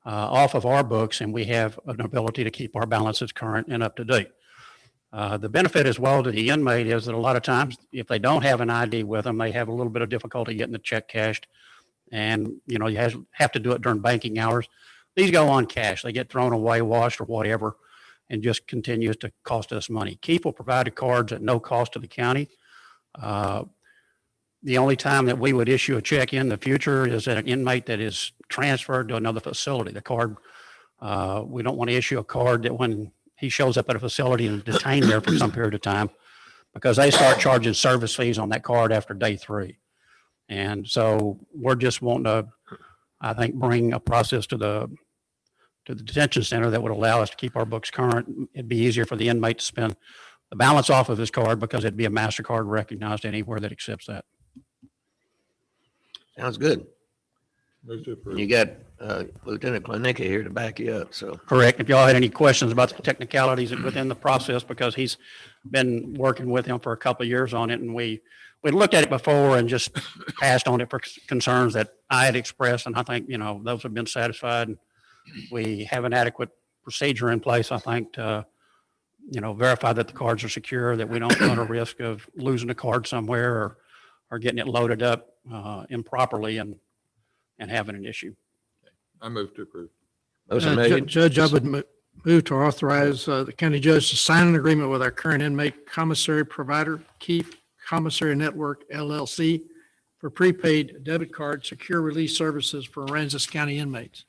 off of our books, and we have an ability to keep our balances current and up to date. The benefit as well to the inmate is that a lot of times, if they don't have an ID with them, they have a little bit of difficulty getting the check cashed, and you have to do it during banking hours. These go on cash. They get thrown away, washed, or whatever, and just continues to cost us money. Keith will provide the cards at no cost to the county. The only time that we would issue a check in the future is at an inmate that is transferred to another facility. The card, we don't want to issue a card that when he shows up at a facility and detained there for some period of time, because they start charging service fees on that card after day 3. And so we're just wanting to, I think, bring a process to the detention center that would allow us to keep our books current. It'd be easier for the inmate to spend the balance off of his card because it'd be a MasterCard recognized anywhere that accepts that. Sounds good. You got Lieutenant Klinicki here to back you up, so. Correct. If y'all had any questions about the technicalities within the process, because he's been working with him for a couple of years on it, and we looked at it before and just passed on it for concerns that I had expressed, and I think, those have been satisfied. We have an adequate procedure in place, I think, to, verify that the cards are secure, that we don't run a risk of losing a card somewhere or getting it loaded up improperly and having an issue. I move to approve. Judge, I would move to authorize the county judge to sign an agreement with our current inmate commissary provider, Keith Commissary Network LLC, for prepaid debit card secure release services for Aransas County inmates.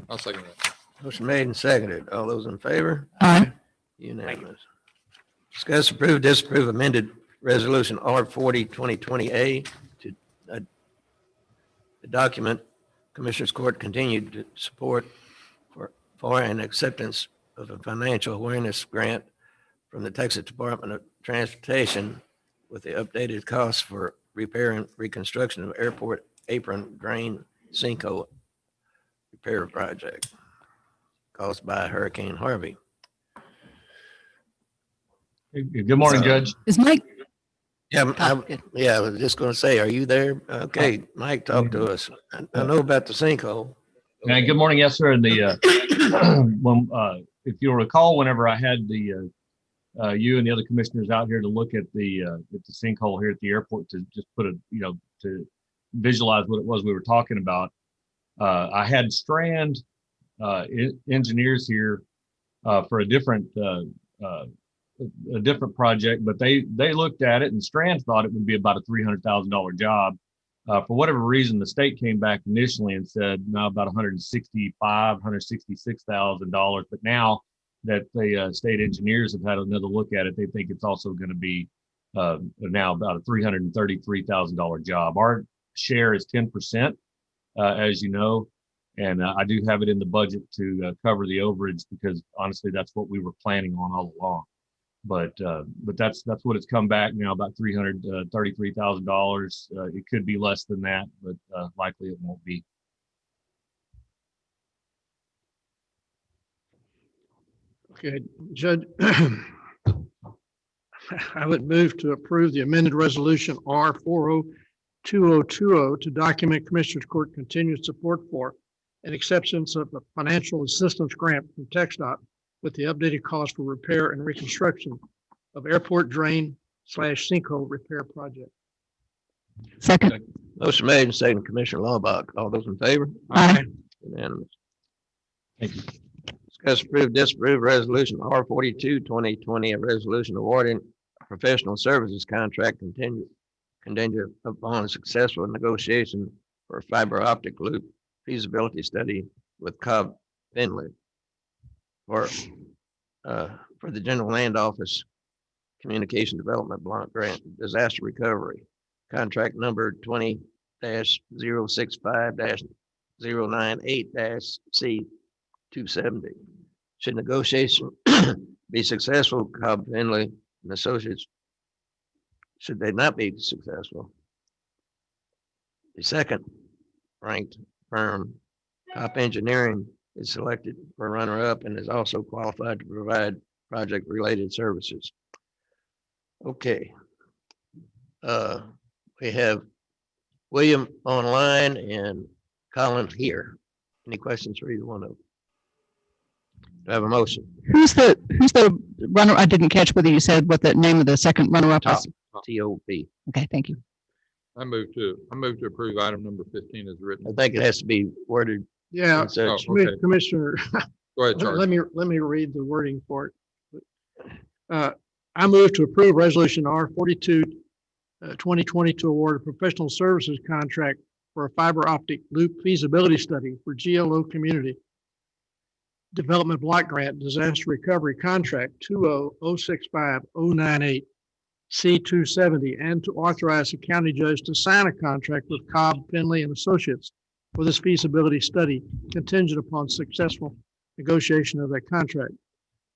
I'll second that. Motion made and seconded. All those in favor? Aye. Unanimous. Discuss, approve, disapprove amended resolution R40 2020A to the document Commissioners Court continued to support for an acceptance of a financial awareness grant from the Texas Department of Transportation with the updated costs for repair and reconstruction of airport apron drain sinkhole repair project caused by Hurricane Harvey. Good morning, Judge. Is Mike? Yeah, I was just going to say, are you there? Okay, Mike, talk to us. I know about the sinkhole. Good morning. Yes, sir. And if you'll recall, whenever I had you and the other commissioners out here to look at the sinkhole here at the airport to just put to visualize what it was we were talking about, I had Strand engineers here for a different project, but they looked at it and Strand thought it would be about a $300,000 job. For whatever reason, the state came back initially and said, no, about $166,000. But now that the state engineers have had another look at it, they think it's also going to be now about a $333,000 job. Our share is 10%, as you know, and I do have it in the budget to cover the overage because honestly, that's what we were planning on all along. But that's what it's come back now, about $333,000. It could be less than that, but likely it won't be. Okay, Judge, I would move to approve the amended resolution R402020 to document Commissioners Court continued support for and acceptance of a financial assistance grant from TxDOT with the updated cost for repair and reconstruction of airport drain/sinkhole repair project. Second. Motion made and seconded, Commissioner Laubach. All those in favor? Aye. Unanimous. Thank you. Discuss, approve, disapprove resolution R42-2020, a resolution awarding a professional services contract contingent upon successful negotiation for a fiber optic loop feasibility study with Cobb Finley for the General Land Office Communication Development Block Grant Disaster Recovery, contract number 20-065-098-C270. Should negotiation be successful, Cobb Finley and Associates, should they not be successful, the second ranked firm, Top Engineering, is selected for runner-up and is also qualified to provide project-related services. Okay. We have William online and Colin here. Any questions for either one of them? Do I have a motion? Who's the runner? I didn't catch whether you said what the name of the second runner-up Top, is. T-O-P. Okay, thank you. I move to approve item number 15 as written. I think it has to be worded. Yeah, in such- okay. Commissioner, Go ahead, Charlie. let me read the wording for it. I move to approve resolution R42-2020 to award a professional services contract for a fiber optic loop feasibility study for GLO Community Development Block Grant Disaster Recovery Contract 20-065-098 C270 and to authorize the county judge to sign a contract with Cobb, Finley and Associates for this feasibility study contingent upon successful negotiation of that contract.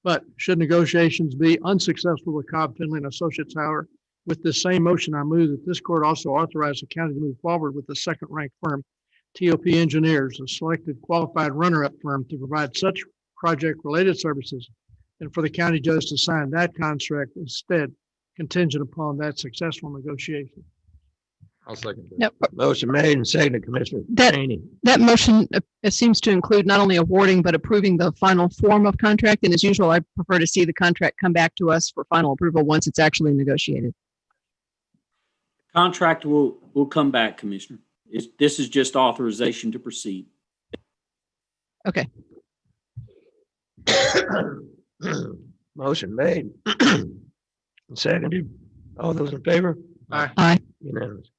But should negotiations be unsuccessful with Cobb, Finley and Associates, however, with this same motion, I move that this court also authorize the county to move forward with the second ranked firm, TOP Engineers, a selected qualified runner-up firm to provide such project-related services, and for the county judge to sign that contract instead, contingent upon that successful negotiation. I'll second that. Yep. Motion made and seconded, Commissioner Cheney. That motion it seems to include not only awarding, but approving the final form of contract. And as usual, I prefer to see the contract come back to us for final approval once it's actually negotiated. Contract will come back, Commissioner. This is just authorization to proceed. Okay. Motion made. And seconded. All those in favor? Aye. Aye. Unanimous.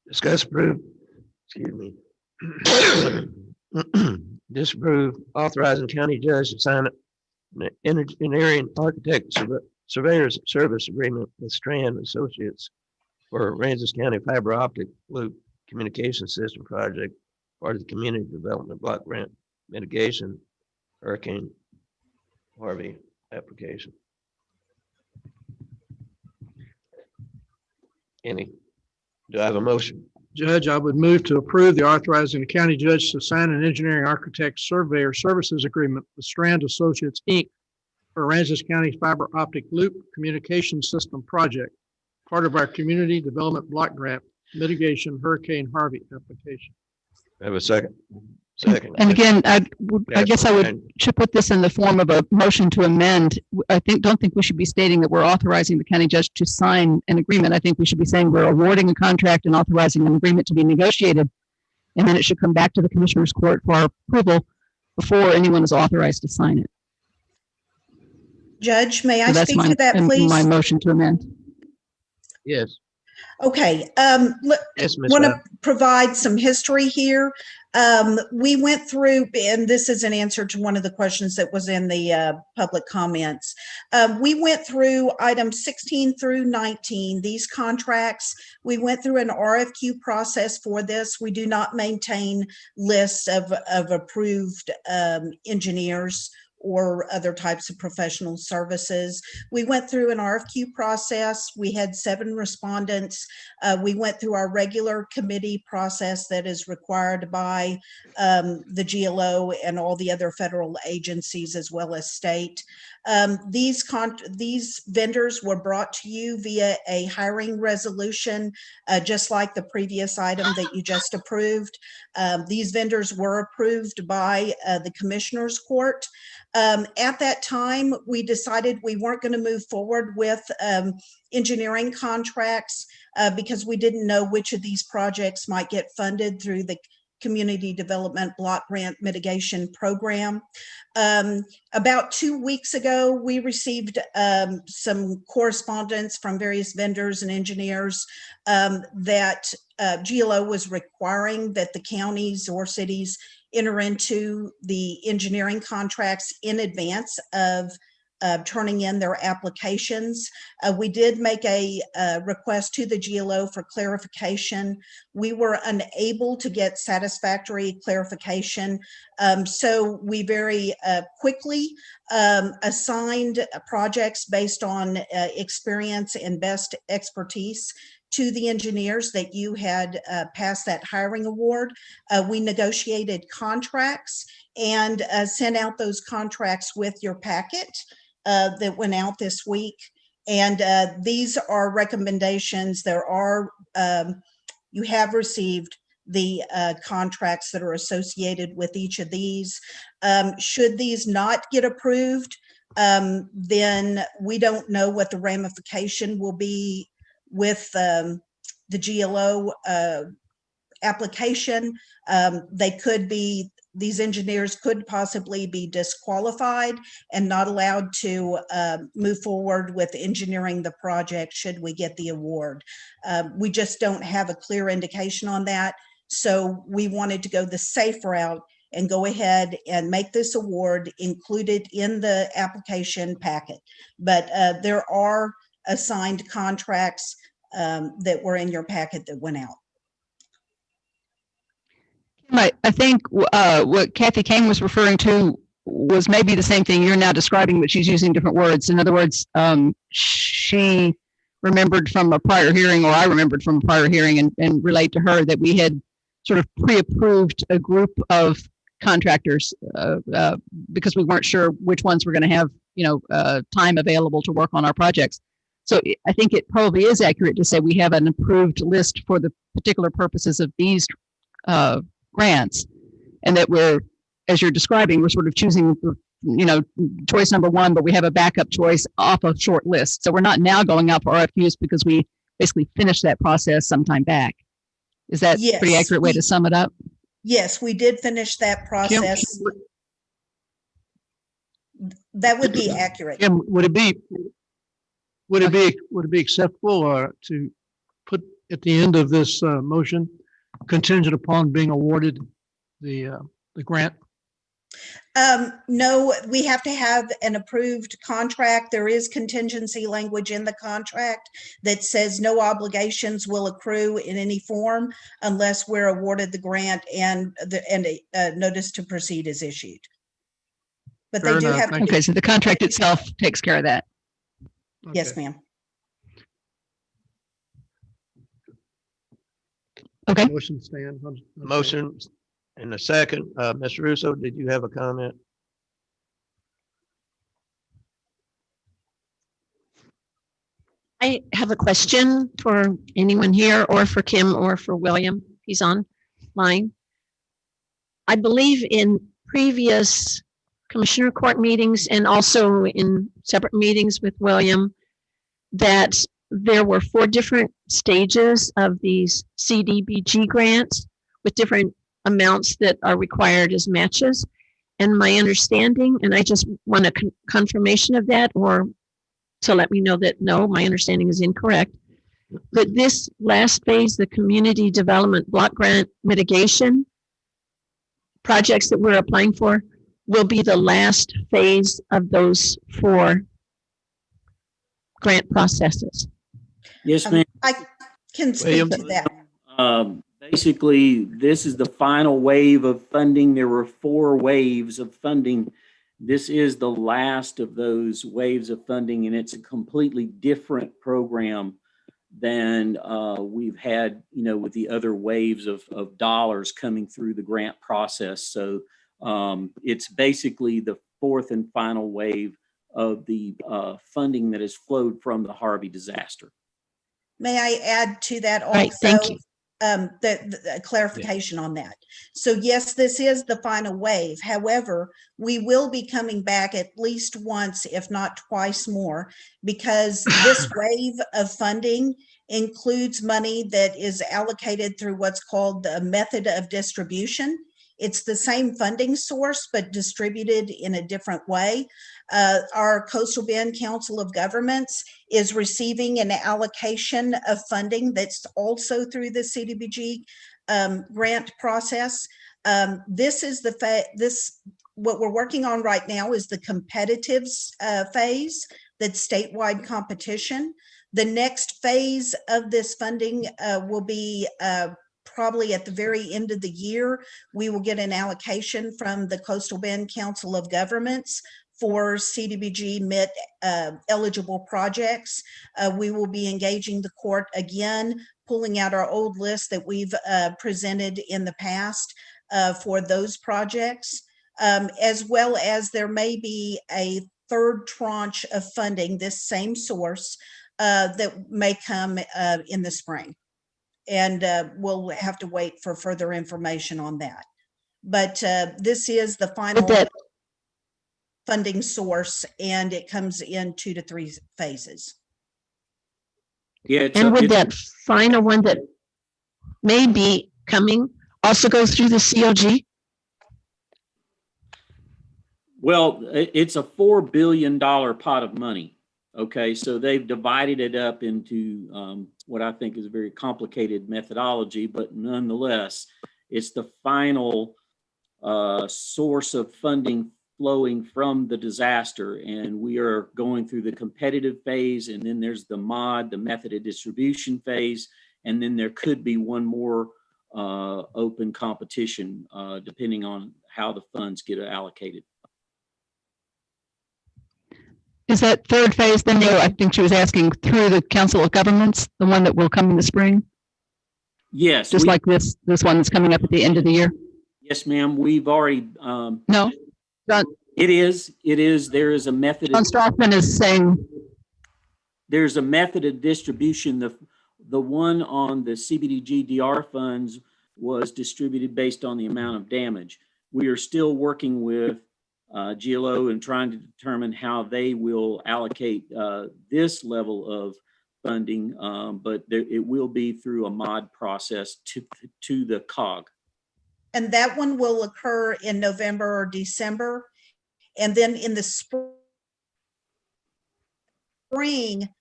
Discuss, approve, excuse me. Disapprove authorizing county judge to sign an engineering architect surveyor's service agreement with Strand Associates for Aransas County fiber optic loop communication system project, part of the community development block grant mitigation Hurricane Harvey application. Do I have a motion? Judge, I would move to approve the authorizing the county judge to sign an engineering architect surveyor services agreement with Strand Associates, Inc. for Aransas County fiber optic loop communication system project, part of our Community Development Block Grant Mitigation Hurricane Harvey application. Have a second? Second. And again, I guess I would And- should put this in the form of a motion to amend. Don't think we should be stating that we're authorizing the county judge to sign an agreement. I think we should be saying we're awarding a contract and authorizing an agreement to be negotiated. And then it should come back to the Commissioners Court for our approval before anyone is authorized to sign it. Judge, may I So that's speak to that, please? my motion to amend. Yes. Okay, Yes, Ms. want to Webb. provide some history here. We went through, and this is an answer to one of the questions that was in the public comments. We went through items 16 through 19, these contracts. We went through an RFQ process for this. We do not maintain lists of approved engineers or other types of professional services. We went through an RFQ process. We had 7 respondents. We went through our regular committee process that is required by the GLO and all the other federal agencies as well as state. These vendors were brought to you via a hiring resolution, just like the previous item that you just approved. These vendors were approved by the Commissioners Court. At that time, we decided we weren't going to move forward with engineering contracts because we didn't know which of these projects might get funded through the Community Development Block Grant Mitigation Program. About 2 weeks ago, we received some correspondence from various vendors and engineers that GLO was requiring that the counties or cities enter into the engineering contracts in advance of turning in their applications. We did make a request to the GLO for clarification. We were unable to get satisfactory clarification. So we very quickly assigned projects based on experience and best expertise to the engineers that you had passed that hiring award. We negotiated contracts and sent out those contracts with your packet that went out this week. And these are recommendations. There are, you have received the contracts that are associated with each of these. Should these not get approved, then we don't know what the ramification will be with the GLO application. They could be, these engineers could possibly be disqualified and not allowed to move forward with engineering the project should we get the award. We just don't have a clear indication on that. So we wanted to go the safe route and go ahead and make this award included in the application packet. But there are assigned contracts that were in your packet that went out. I think what Kathy King was referring to was maybe the same thing you're now describing, but she's using different words. In other words, she remembered from a prior hearing, or I remembered from a prior hearing, and relate to her that we had sort of pre-approved a group of contractors because we weren't sure which ones were going to have, time available to work on our projects. So I think it probably is accurate to say we have an approved list for the particular purposes of these grants, and that we're, as you're describing, we're sort of choosing, choice number one, but we have a backup choice off a short list. So we're not now going out for RFQs because we basically finished that process sometime back. Is that a pretty accurate way to sum it up? Yes, we did finish that process. That would be accurate. Kim, would it be acceptable to put at the end of this motion contingent upon being awarded the grant? No, we have to have an approved contract. There is contingency language in the contract that says no obligations will accrue in any form unless we're awarded the grant and a notice to proceed is issued. But they do have to. Okay, so the contract itself takes care of that. Yes, ma'am. Okay. Motion stand. Motion in a second. Mr. Russo, did you have a comment? I have a question for anyone here or for Kim or for William. He's on line. I believe in previous Commissioner Court meetings and also in separate meetings with William that there were 4 different stages of these CDBG grants with different amounts that are required as matches. And my understanding, and I just want a confirmation of that, or to let me know that no, my understanding is incorrect, that this last phase, the community development block grant mitigation projects that we're applying for, will be the last phase of those 4 grant processes. Yes, ma'am. I can speak to that. Basically, this is the final wave of funding. There were 4 waves of funding. This is the last of those waves of funding, and it's a completely different program than we've had, with the other waves of dollars coming through the grant process. So it's basically the 4th and final wave of the funding that has flowed from the Harvey disaster. May I add to that also? Right, thank you. The clarification on that. So yes, this is the final wave. However, we will be coming back at least once, if not twice more, because this wave of funding includes money that is allocated through what's called the method of distribution. It's the same funding source, but distributed in a different way. Our Coastal Bend Council of Governments is receiving an allocation of funding that's also through the CDBG grant process. This is what we're working on right now is the competitive phase, that's statewide competition. The next phase of this funding will be probably at the very end of the year. We will get an allocation from the Coastal Bend Council of Governments for CDBG MIT eligible projects. We will be engaging the court again, pulling out our old list that we've presented in the past for those projects, as well as there may be a 3rd tranche of funding, this same source, that may come in the spring. And we'll have to wait for further information on that. But this is the final funding source, and it comes in 2 to 3 phases. Yeah, And would that final one that may be coming also go through the COG? Well, it's a $4 billion pot of money. Okay, so they've divided it up into what I think is a very complicated methodology, but nonetheless, it's the final source of funding flowing from the disaster. And we are going through the competitive phase, and then there's the MOD, the method of distribution phase, and then there could be one more open competition depending on how the funds get allocated. Is that 3rd phase then, I think she was asking, through the Council of Governments, the one that will come in the spring? Yes. Just like this one that's coming up at the end of the year? Yes, ma'am. We've already. No? John, it is. There is a method. John Strothman is saying. There's a method of distribution. The one on the CBDG-DR funds was distributed based on the amount of damage. We are still working with GLO and trying to determine how they will allocate this level of funding, but it will be through a MOD process to the COG. And that one will occur in November or December. And then in the spring,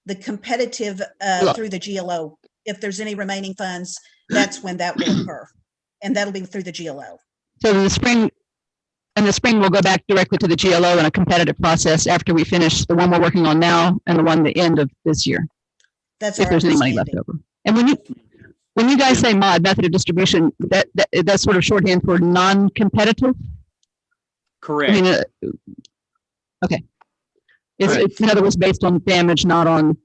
the competitive through the GLO, if there's any remaining funds, that's when that will occur. And that'll be through the GLO. So in the spring we'll go back directly to the GLO in a competitive process after we finish the one we're working on now and the one the end of this year. That's if there's any money left over. And when you guys say MOD, method of distribution, that's sort of shorthand for non-competitive? Correct. I mean, okay. It's in other words based on damage, not on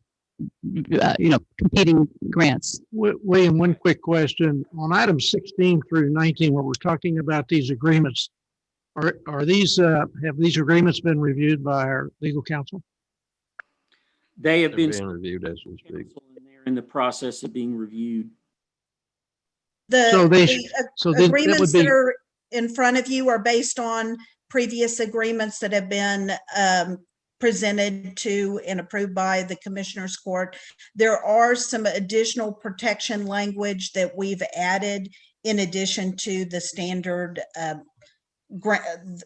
competing grants. William, one quick question. On item 16 through 19, where we're talking about these agreements, have these agreements been reviewed by our legal counsel? They have They're been being reviewed as we speak. in the process of being reviewed. So they, that Agreements would that be, are in front of you are based on previous agreements that have been presented to and approved by the Commissioners Court. There are some additional protection language that we've added in addition to the standard the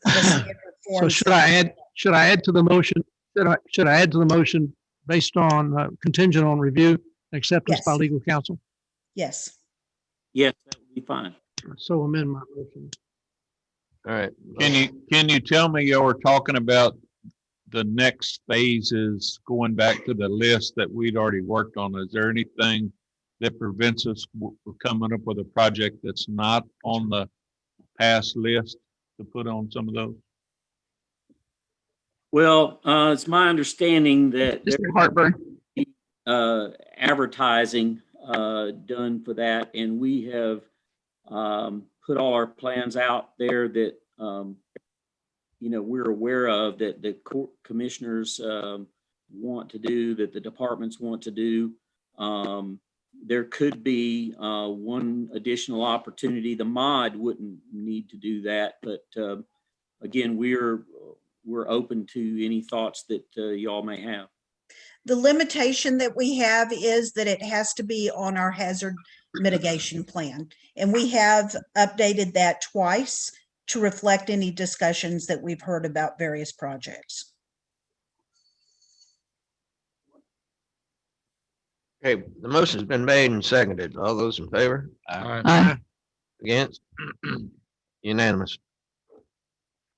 standard so forms. should I add to the motion? Should I add to the motion based on contingent on review and acceptance by Yes. legal counsel? Yes. Yes, that would be fine. So amend my motion. All right. Can you tell me you were talking about the next phases going back to the list that we'd already worked on? Is there anything that prevents us from coming up with a project that's not on the past list to put on some of those? Well, it's my understanding that Just heartburn. Advertising done for that, and we have put all our plans out there that we're aware of, that the court commissioners want to do, that the departments want to do. There could be one additional opportunity. The mod wouldn't need to do that, but again, we're open to any thoughts that y'all may have. The limitation that we have is that it has to be on our hazard mitigation plan. And we have updated that twice to reflect any discussions that we've heard about various projects. Okay, the motion's been made and seconded. All those in favor? Aye. Against? Unanimous.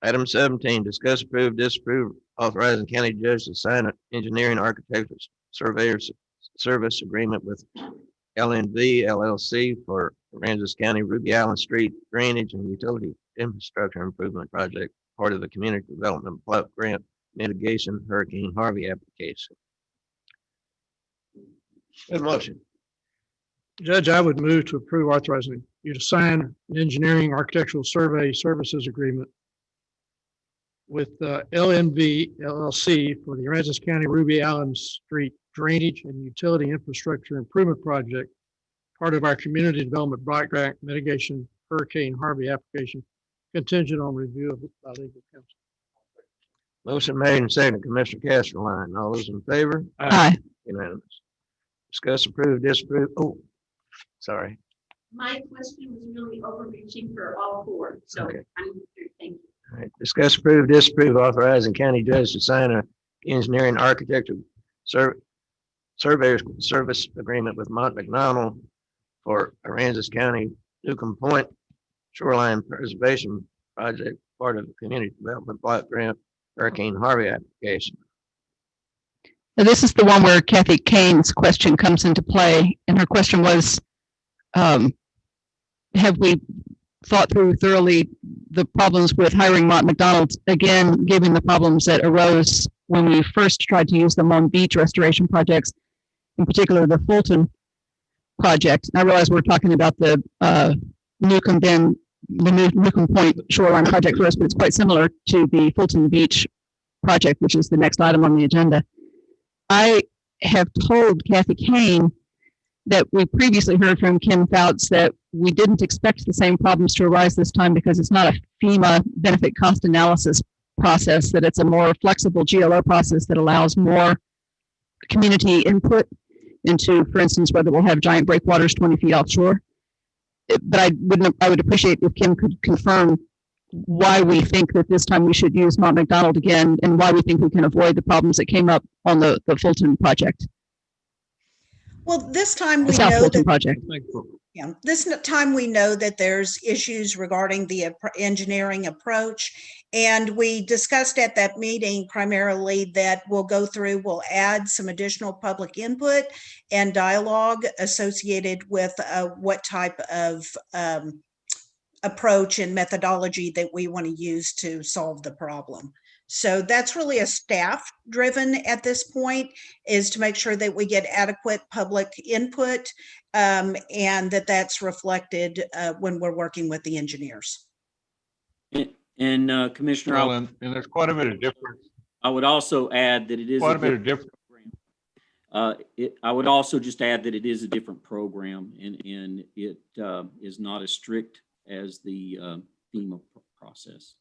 Item 17, discuss, approve, disapprove, authorizing county judge to sign an engineering architectural surveyor's service agreement with LNV LLC for Aransas County Ruby Island Street Drainage and Utility Infrastructure Improvement Project, part of the Community Development Block Grant Mitigation Hurricane Harvey application. Good motion. Judge, I would move to approve authorizing you to sign an engineering architectural survey services agreement with LNV LLC for the Aransas County Ruby Island Street Drainage and Utility Infrastructure Improvement Project, part of our Community Development Block Grant Mitigation Hurricane Harvey application, contingent on review by legal counsel. Motion made and seconded. Commissioner Casterline. All those in favor? Aye. Unanimous. Discuss, approve, disapprove. Oh, sorry. My question was really overreaching for all four, so Okay. I'm through. Thank you. All right. Discuss, approve, disapprove, authorizing county judge to sign a engineering architecture surveyor's service agreement with Mont McDonald for Aransas County Newcomb Point Shoreline Preservation Project, part of the Community Development Block Grant Hurricane Harvey application. Now, this is the one where Kathy Kane's question comes into play, and her question was, have we thought through thoroughly the problems with hiring Mont McDonald, again, given the problems that arose when we first tried to use them on beach restoration projects, in particular the Fulton project. And I realize we're talking about the Newcomb Point Shoreline project first, but it's quite similar to the Fulton Beach project, which is the next item on the agenda. I have told Kathy Kane that we previously heard from Kim Fouts that we didn't expect the same problems to arise this time because it's not a FEMA benefit cost analysis process, that it's a more flexible GLO process that allows more community input into, for instance, whether we'll have giant breakwaters 20 feet offshore. But I would appreciate if Kim could confirm why we think that this time we should use Mont McDonald again and why we think we can avoid the problems that came up on the Fulton project. Well, this time we South know Fulton that, project. yeah, this time we know that there's issues regarding the engineering approach. And we discussed at that meeting primarily that we'll add some additional public input and dialogue associated with what type of approach and methodology that we want to use to solve the problem. So that's really a staff driven at this point, is to make sure that we get adequate public input and that's reflected when we're working with the engineers. And Commissioner, Well, and there's quite a bit of difference. I would also add that it is Quite a bit of difference. I would also just add that it is a different program and it is not as strict as the FEMA process.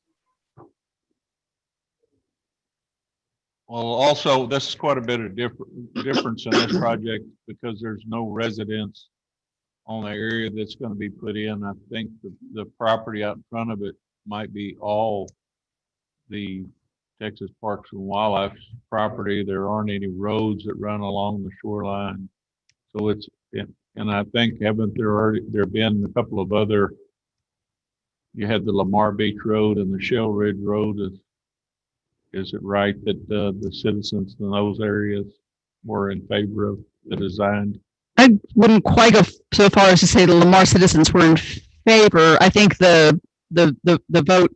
Well, also, this is quite a bit of difference in this project because there's no residents on the area that's going to be put in. I think the property out in front of it might be all the Texas Parks and Wildlife property. There aren't any roads that run along the shoreline. So and I think haven't there been a couple of other, you had the Lamar Beach Road and the Shell Ridge Road. Is it right that the citizens in those areas were in favor of the design? I wouldn't quite go so far as to say the Lamar citizens were in favor. I think the vote,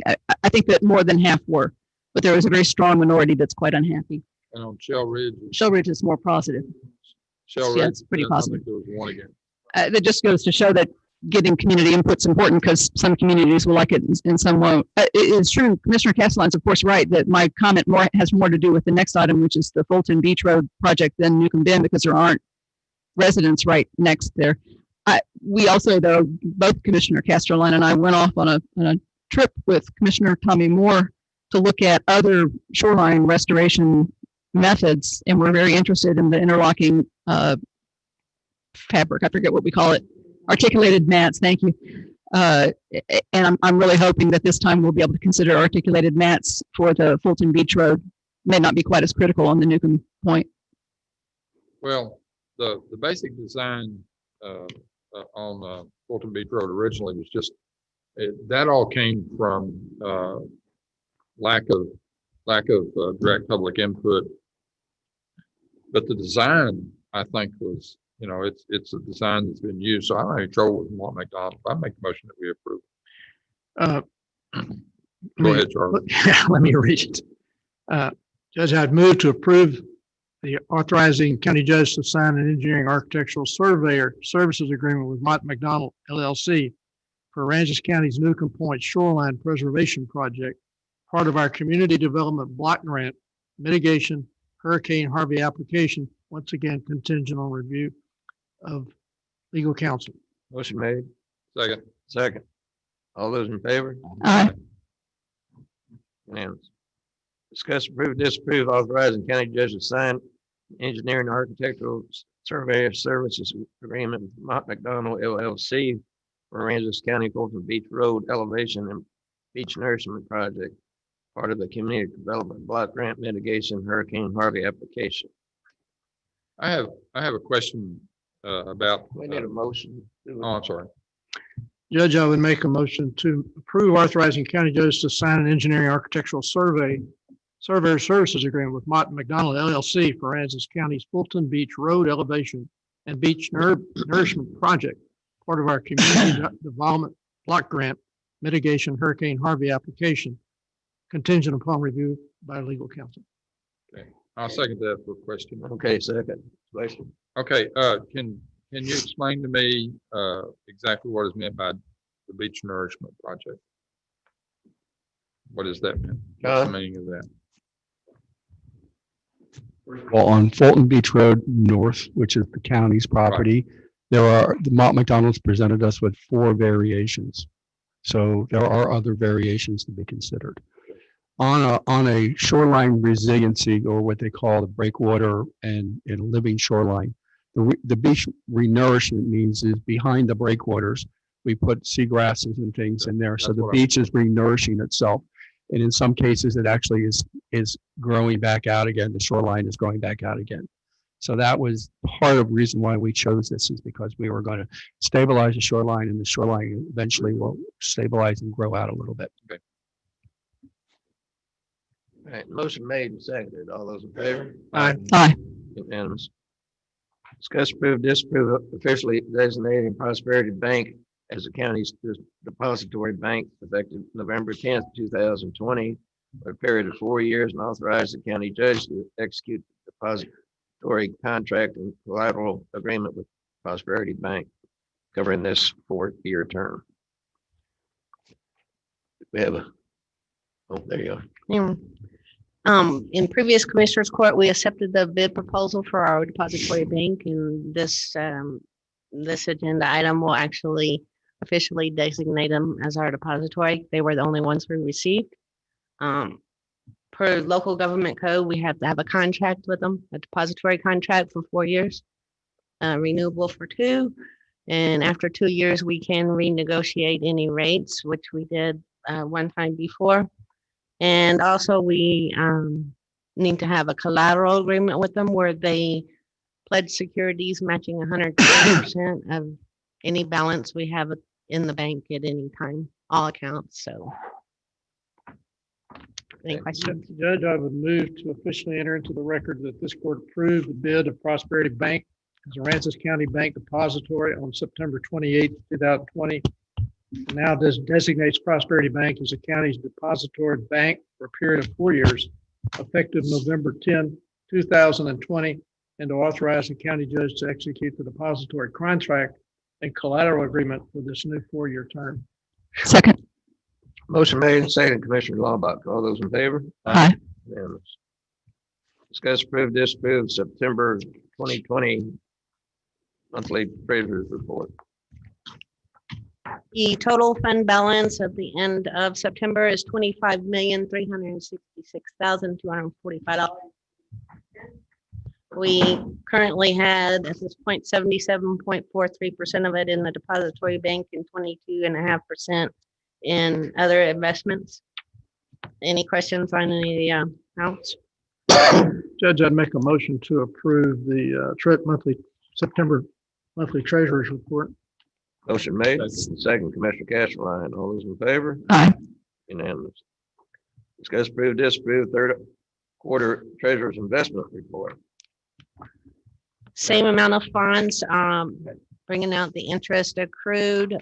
I think that more than half were, but there was a very strong minority that's quite unhappy. And on Shell Ridge? Shell Ridge is more positive. Shell Ridge? Yeah, it's pretty positive. I think there was one again. That just goes to show that getting community input is important because some communities will like it and some won't. It is true. Commissioner Castellan's of course right that my comment has more to do with the next item, which is the Fulton Beach Road project than Newcomb Bend, because there aren't residents right next there. We also, though, both Commissioner Castellan and I went off on a trip with Commissioner Tommy Moore to look at other shoreline restoration methods, and we're very interested in the interlocking fabric. I forget what we call it. Articulated mats, thank you. And I'm really hoping that this time we'll be able to consider articulated mats for the Fulton Beach Road. May not be quite as critical on the Newcomb point. Well, the basic design on Fulton Beach Road originally was just, that all came from lack of direct public input. But the design, I think, was, it's a design that's been used. So I don't have any trouble with Mark McDonald. I make a motion that we approve. Go ahead, Charlie. Let me read it. Judge, I'd move to approve the authorizing county judge to sign an engineering architectural surveyor services agreement with Mott McDonald LLC for Aransas County's Newcomb Point Shoreline Preservation Project, part of our Community Development Block Grant Mitigation Hurricane Harvey application, once again contingent on review of legal counsel. Motion made. Second. Second. All those in favor? Aye. Unanimous. Discuss, approve, disapprove, authorizing county judge to sign engineering architectural surveyor services agreement with Mott McDonald LLC for Aransas County Fulton Beach Road elevation and beach nourishment project, part of the Community Development Block Grant Mitigation Hurricane Harvey application. I have a question about. We need a motion. Oh, I'm sorry. Judge, I would make a motion to approve authorizing county judge to sign an engineering architectural surveyor services agreement with Mott McDonald LLC for Aransas County's Fulton Beach Road elevation and beach nourishment project, part of our Community Development Block Grant Mitigation Hurricane Harvey application, contingent upon review by legal counsel. Okay, I'll second that for a question. Okay, second. Question. Okay, can you explain to me exactly what is meant by the beach nourishment project? What does that mean? What's the meaning of that? Well, on Fulton Beach Road North, which is the county's property, the Mott McDonald's presented us with 4 variations. So there are other variations to be considered. On a shoreline resiliency, or what they call the breakwater and living shoreline, the beach renourishment means is behind the breakwaters, we put seagrasses and things in there. So the beach is renourishing itself. And in some cases, it actually is growing back out again. The shoreline is growing back out again. So that was part of the reason why we chose this, is because we were going to stabilize the shoreline, and the shoreline eventually will stabilize and grow out a little bit. Okay. All right, motion made and seconded. All those in favor? Aye. Aye. Unanimous. Discuss, approve, disapprove officially designating Prosperity Bank as the county's depository bank effective November 10th, 2020, for a period of 4 years, and authorize the county judge to execute the depository contract and collateral agreement with Prosperity Bank covering this 4-year term. We have oh, there you are. In previous Commissioners Court, we accepted the bid proposal for our depository bank, and this agenda item will actually officially designate them as our depository. They were the only ones we received. Per local government code, we have to have a contract with them, a depository contract for 4 years, renewable for 2. And after 2 years, we can renegotiate any rates, which we did one time before. And also we need to have a collateral agreement with them where they pledge securities matching 120% of any balance we have in the bank at any time, all accounts. So any questions? Judge, I would move to officially enter into the record that this court approved the bid of Prosperity Bank as Aransas County Bank Depository on September 28, 2020. Now designates Prosperity Bank as the county's depository bank for a period of 4 years, effective November 10, 2020, and to authorize the county judge to execute the depository contract and collateral agreement for this new 4-year term. Second. Motion made and seconded. Commissioner Lombard, all those in favor? Aye. Unanimous. Discuss, approve, disapprove September 2020 monthly treasurer's report. The total fund balance at the end of September is $25,366,245. We currently had, at this point, 77.43% of it in the depository bank and 22.5% in other investments. Any questions on any of the amounts? Judge, I'd make a motion to approve the September monthly treasurer's report. Motion made. Second, Commissioner Castleline. All those in favor? Aye. Unanimous. Discuss, approve, disapprove third quarter treasurer's investment report. Same amount of funds, bringing out the interest accrued,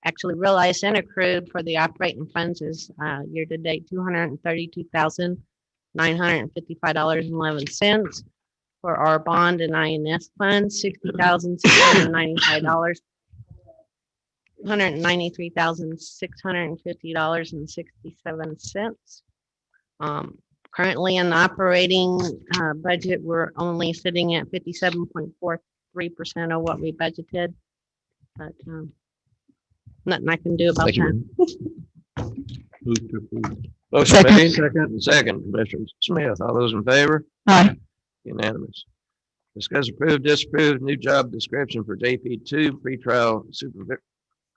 actually realized and accrued for the operating funds is year-to-date $232,955.11. For our bond and INS funds, $60,695. $193,650.67. Currently in the operating budget, we're only sitting at 57.43% of what we budgeted. But nothing I can do about that. Motion made. Second, Commissioner Smith. All those in favor? Aye. Unanimous. Discuss, approve, disapprove new job description for JP2 pretrial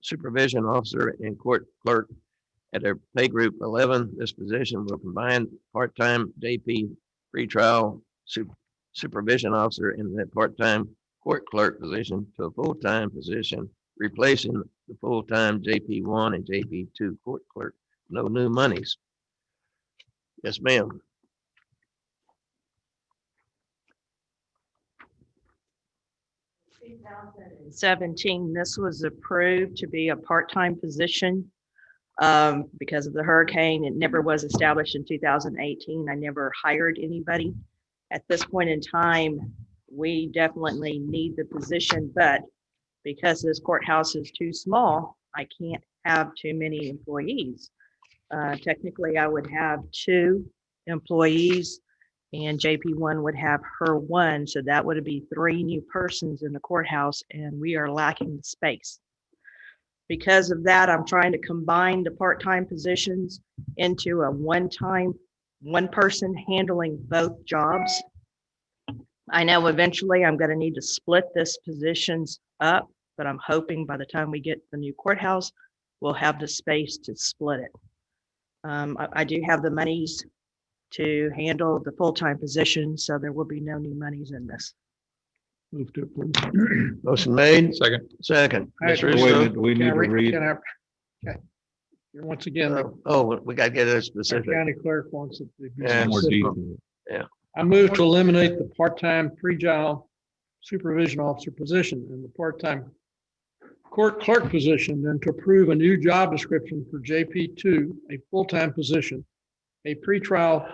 supervision officer and court clerk at a pay group 11. This position will combine part-time JP pretrial supervision officer and the part-time court clerk position to a full-time position, replacing the full-time JP1 and JP2 court clerk. No new monies. Yes, ma'am. 2017, this was approved to be a part-time position because of the hurricane. It never was established in 2018. I never hired anybody. At this point in time, we definitely need the position, but because this courthouse is too small, I can't have too many employees. Technically, I would have 2 employees and JP1 would have her 1. So that would be 3 new persons in the courthouse, and we are lacking the space. Because of that, I'm trying to combine the part-time positions into a one person handling both jobs. I know eventually I'm going to need to split this positions up, but I'm hoping by the time we get the new courthouse, we'll have the space to split it. I do have the monies to handle the full-time position, so there will be no new monies in this. Move to approve. Motion made. Second. Second. All right. Mr. Russo. We need to read. Okay. Once again, We got to get it our specific. county clerk wants it to be Yeah, more specific. detail. Yeah. I move to eliminate the part-time pre-trial supervision officer position and the part-time court clerk position, and to approve a new job description for JP2, a full-time position, a pretrial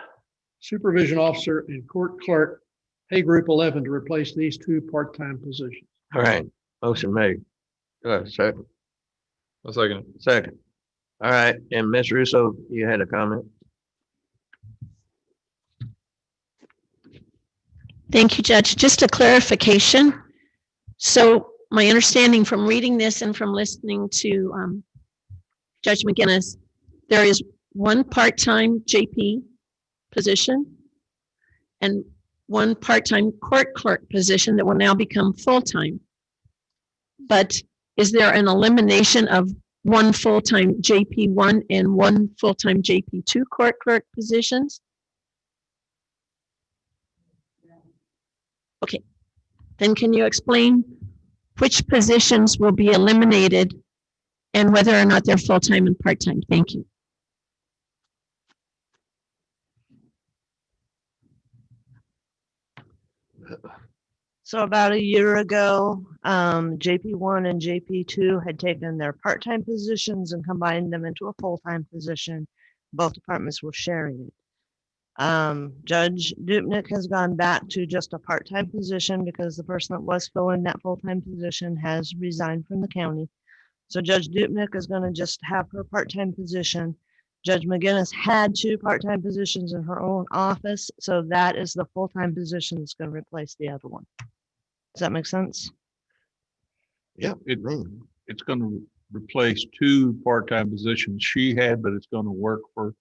supervision officer and court clerk, pay group 11, to replace these 2 part-time positions. All right. Motion made. Second. I'll second it. Second. All right. And Ms. Russo, you had a comment? Thank you, Judge. Just a clarification. So my understanding from reading this and from listening to Judge McGinnis, there is one part-time JP position and one part-time court clerk position that will now become full-time. But is there an elimination of one full-time JP1 and one full-time JP2 court clerk positions? Okay, then can you explain which positions will be eliminated and whether or not they're full-time and part-time? Thank you. So about a year ago, JP1 and JP2 had taken their part-time positions and combined them into a full-time position. Both departments were sharing it. Judge Dupnick has gone back to just a part-time position because the person that was filling that full-time position has resigned from the county. So Judge Dupnick is going to just have her part-time position. Judge McGinnis had two part-time positions in her own office, so that is the full-time position that's going to replace the other one. Does that make sense? Yeah. It's going to replace two part-time positions she had, but it's going to work for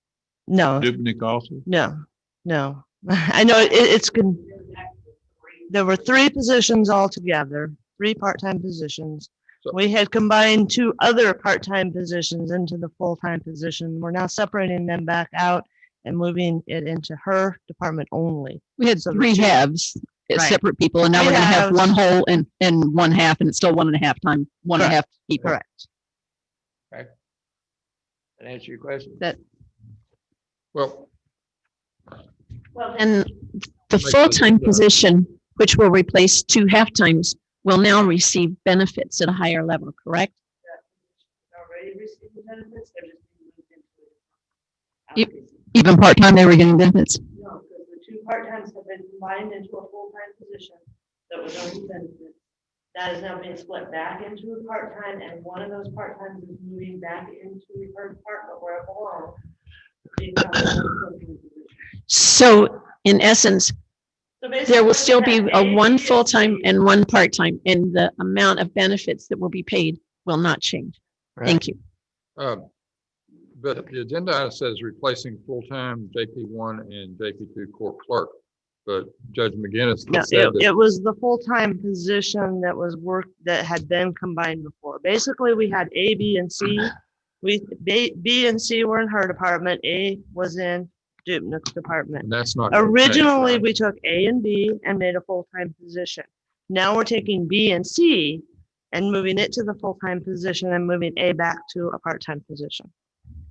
No, Dubnik also? no. I know it's good. There were three positions altogether, three part-time positions. We had combined two other part-time positions into the full-time position. We're now separating them back out and moving it into her department only. We had So the three two- halves, Right. separate people, and now Three we're gonna have halves. one whole and one half, and it's still 1.5 time, 1.5 people. Correct. Okay. That answer your question? That, Well, And the full-time position, which will replace two half-times, will now receive benefits at a higher level, correct? already receiving benefits, they're just being moved into it. Even part-time, they were getting benefits. No, because the two part-times have been combined into a full-time position that was already benefits. That is now being split back into a part-time, and one of those part-times is moving back into her department where it belongs. So in essence, So there will still be basically, a that one A, full-time and one part-time, and the amount of benefits that will be paid will not change. Thank you. but the agenda item says replacing full-time JP1 and JP2 court clerk. But Judge McGinnis No, said that. it was the full-time position that was that had been combined before. Basically, we had A, B, and C. B and C were in her department. A was in Dupnick's department. And that's not. gonna change, Originally, right? we took A and B and made a full-time position. Now we're taking B and C and moving it to the full-time position and moving A back to a part-time position.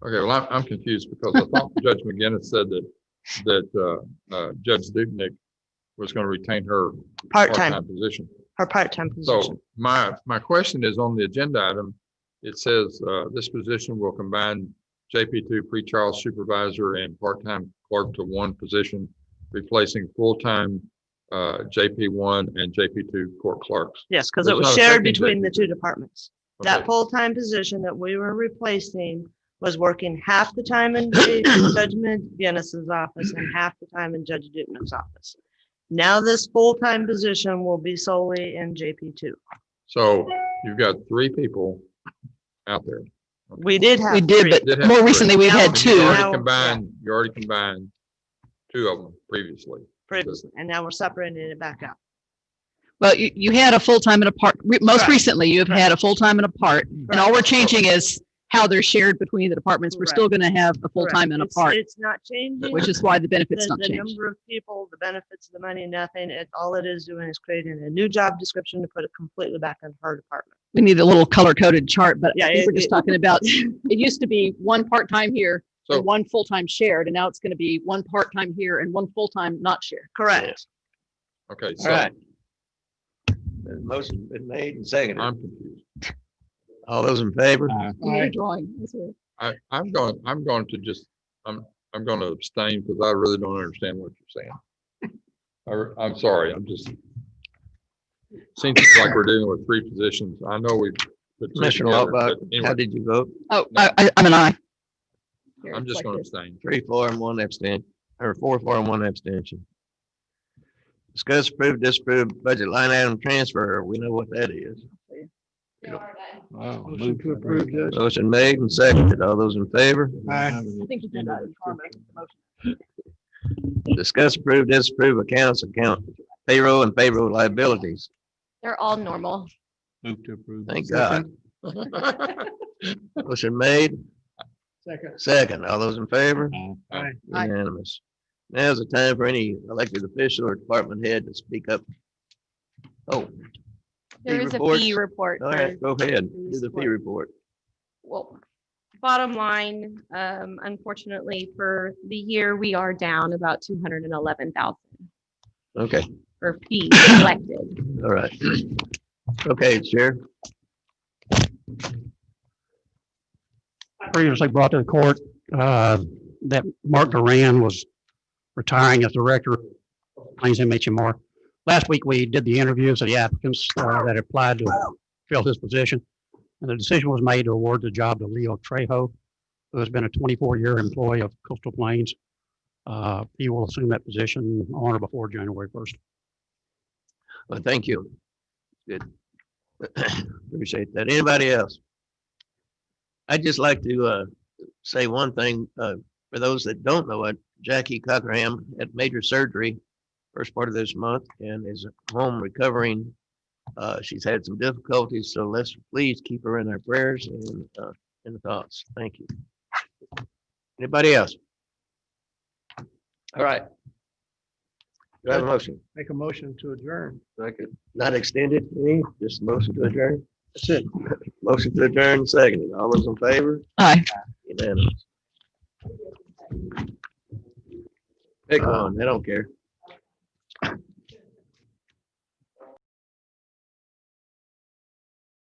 Okay, well, I'm confused because I thought Judge McGinnis said that Judge Dubnik was going to retain her Part-time, position. her part-time position. So my question is on the agenda item. It says this position will combine JP2 pretrial supervisor and part-time clerk to one position, replacing full-time JP1 and JP2 court clerks. Yes, because There's it was not a shared second between the JP2. two departments. Okay. That full-time position that we were replacing was working half the time in Judge McGinnis's office and half the time in Judge Dupnick's office. Now this full-time position will be solely in JP2. So you've got three people out there. We did have. We did, three. but Did have more three. recently, we've had And two. You Now- already combined two of them previously. Previously, and now we're separating it back out. Well, you had a full-time and a part, most Correct. recently, you've had a full-time and a part, and all we're changing is how they're shared between the departments. We're still gonna have a full-time and a Correct. part, It's not changing. which is why the benefits don't The change. number of people, the benefits, the money, nothing. All it is doing is creating a new job description to put it completely back in her department. We need a little color-coded chart, but Yeah, I think we're it- just talking about, it used to be one part-time here So- and one full-time shared, and now it's gonna be one part-time here and one full-time not shared. Correct. Okay, All so right. The motion's been made and seconded. I'm confused. All those in favor? You're drawing, I swear. I'm going to just, I'm going to abstain because I really don't understand what you're saying. I'm sorry, seems like we're dealing with three positions. I know we put two Mr. together, Lockhart, but anyway, how did you vote? Oh, I'm an aye. I'm just going to abstain. 3-4 and 1 abstention, or 4-4 and 1 abstention. Discuss, approve, disapprove budget line item transfer. We know what that is. Motion to approve, Judge. Motion made and seconded. All those in favor? Aye. I think you did that. Discuss, approve, disapprove accounts, account payroll and payroll liabilities. They're all normal. Move to approve. Thank God. Motion made, Second. second. All those in favor? Aye. Unanimous. Now's the time for any elected official or department head to speak up. Oh. There is a reports? fee report. All right, go ahead. Do the fee report. Well, bottom line, unfortunately for the year, we are down about 211,000 Okay, for fees collected. all right. Okay, Sheriff. Previously brought to the court that Mark Duran was retiring as director of Plains MHMR. Last week, we did the interviews of the applicants that applied to fill his position. And the decision was made to award the job to Leo Trejo, who has been a 24-year employee of Coastal Plains. He will assume that position on or before January 1st. Well, thank you. Good. Appreciate that. Anybody else? I'd just like to say one thing for those that don't know it. Jackie Cockerham had major surgery first part of this month and is home recovering. She's had some difficulties, so let's please keep her in our prayers and in the thoughts. Thank you. Anybody else? All right. Do I have a motion? Make a motion to adjourn. Second. Not extended, just a motion to adjourn. That's it. Motion to adjourn, seconded. All those in favor? Aye. Unanimous. Pick one, I don't care.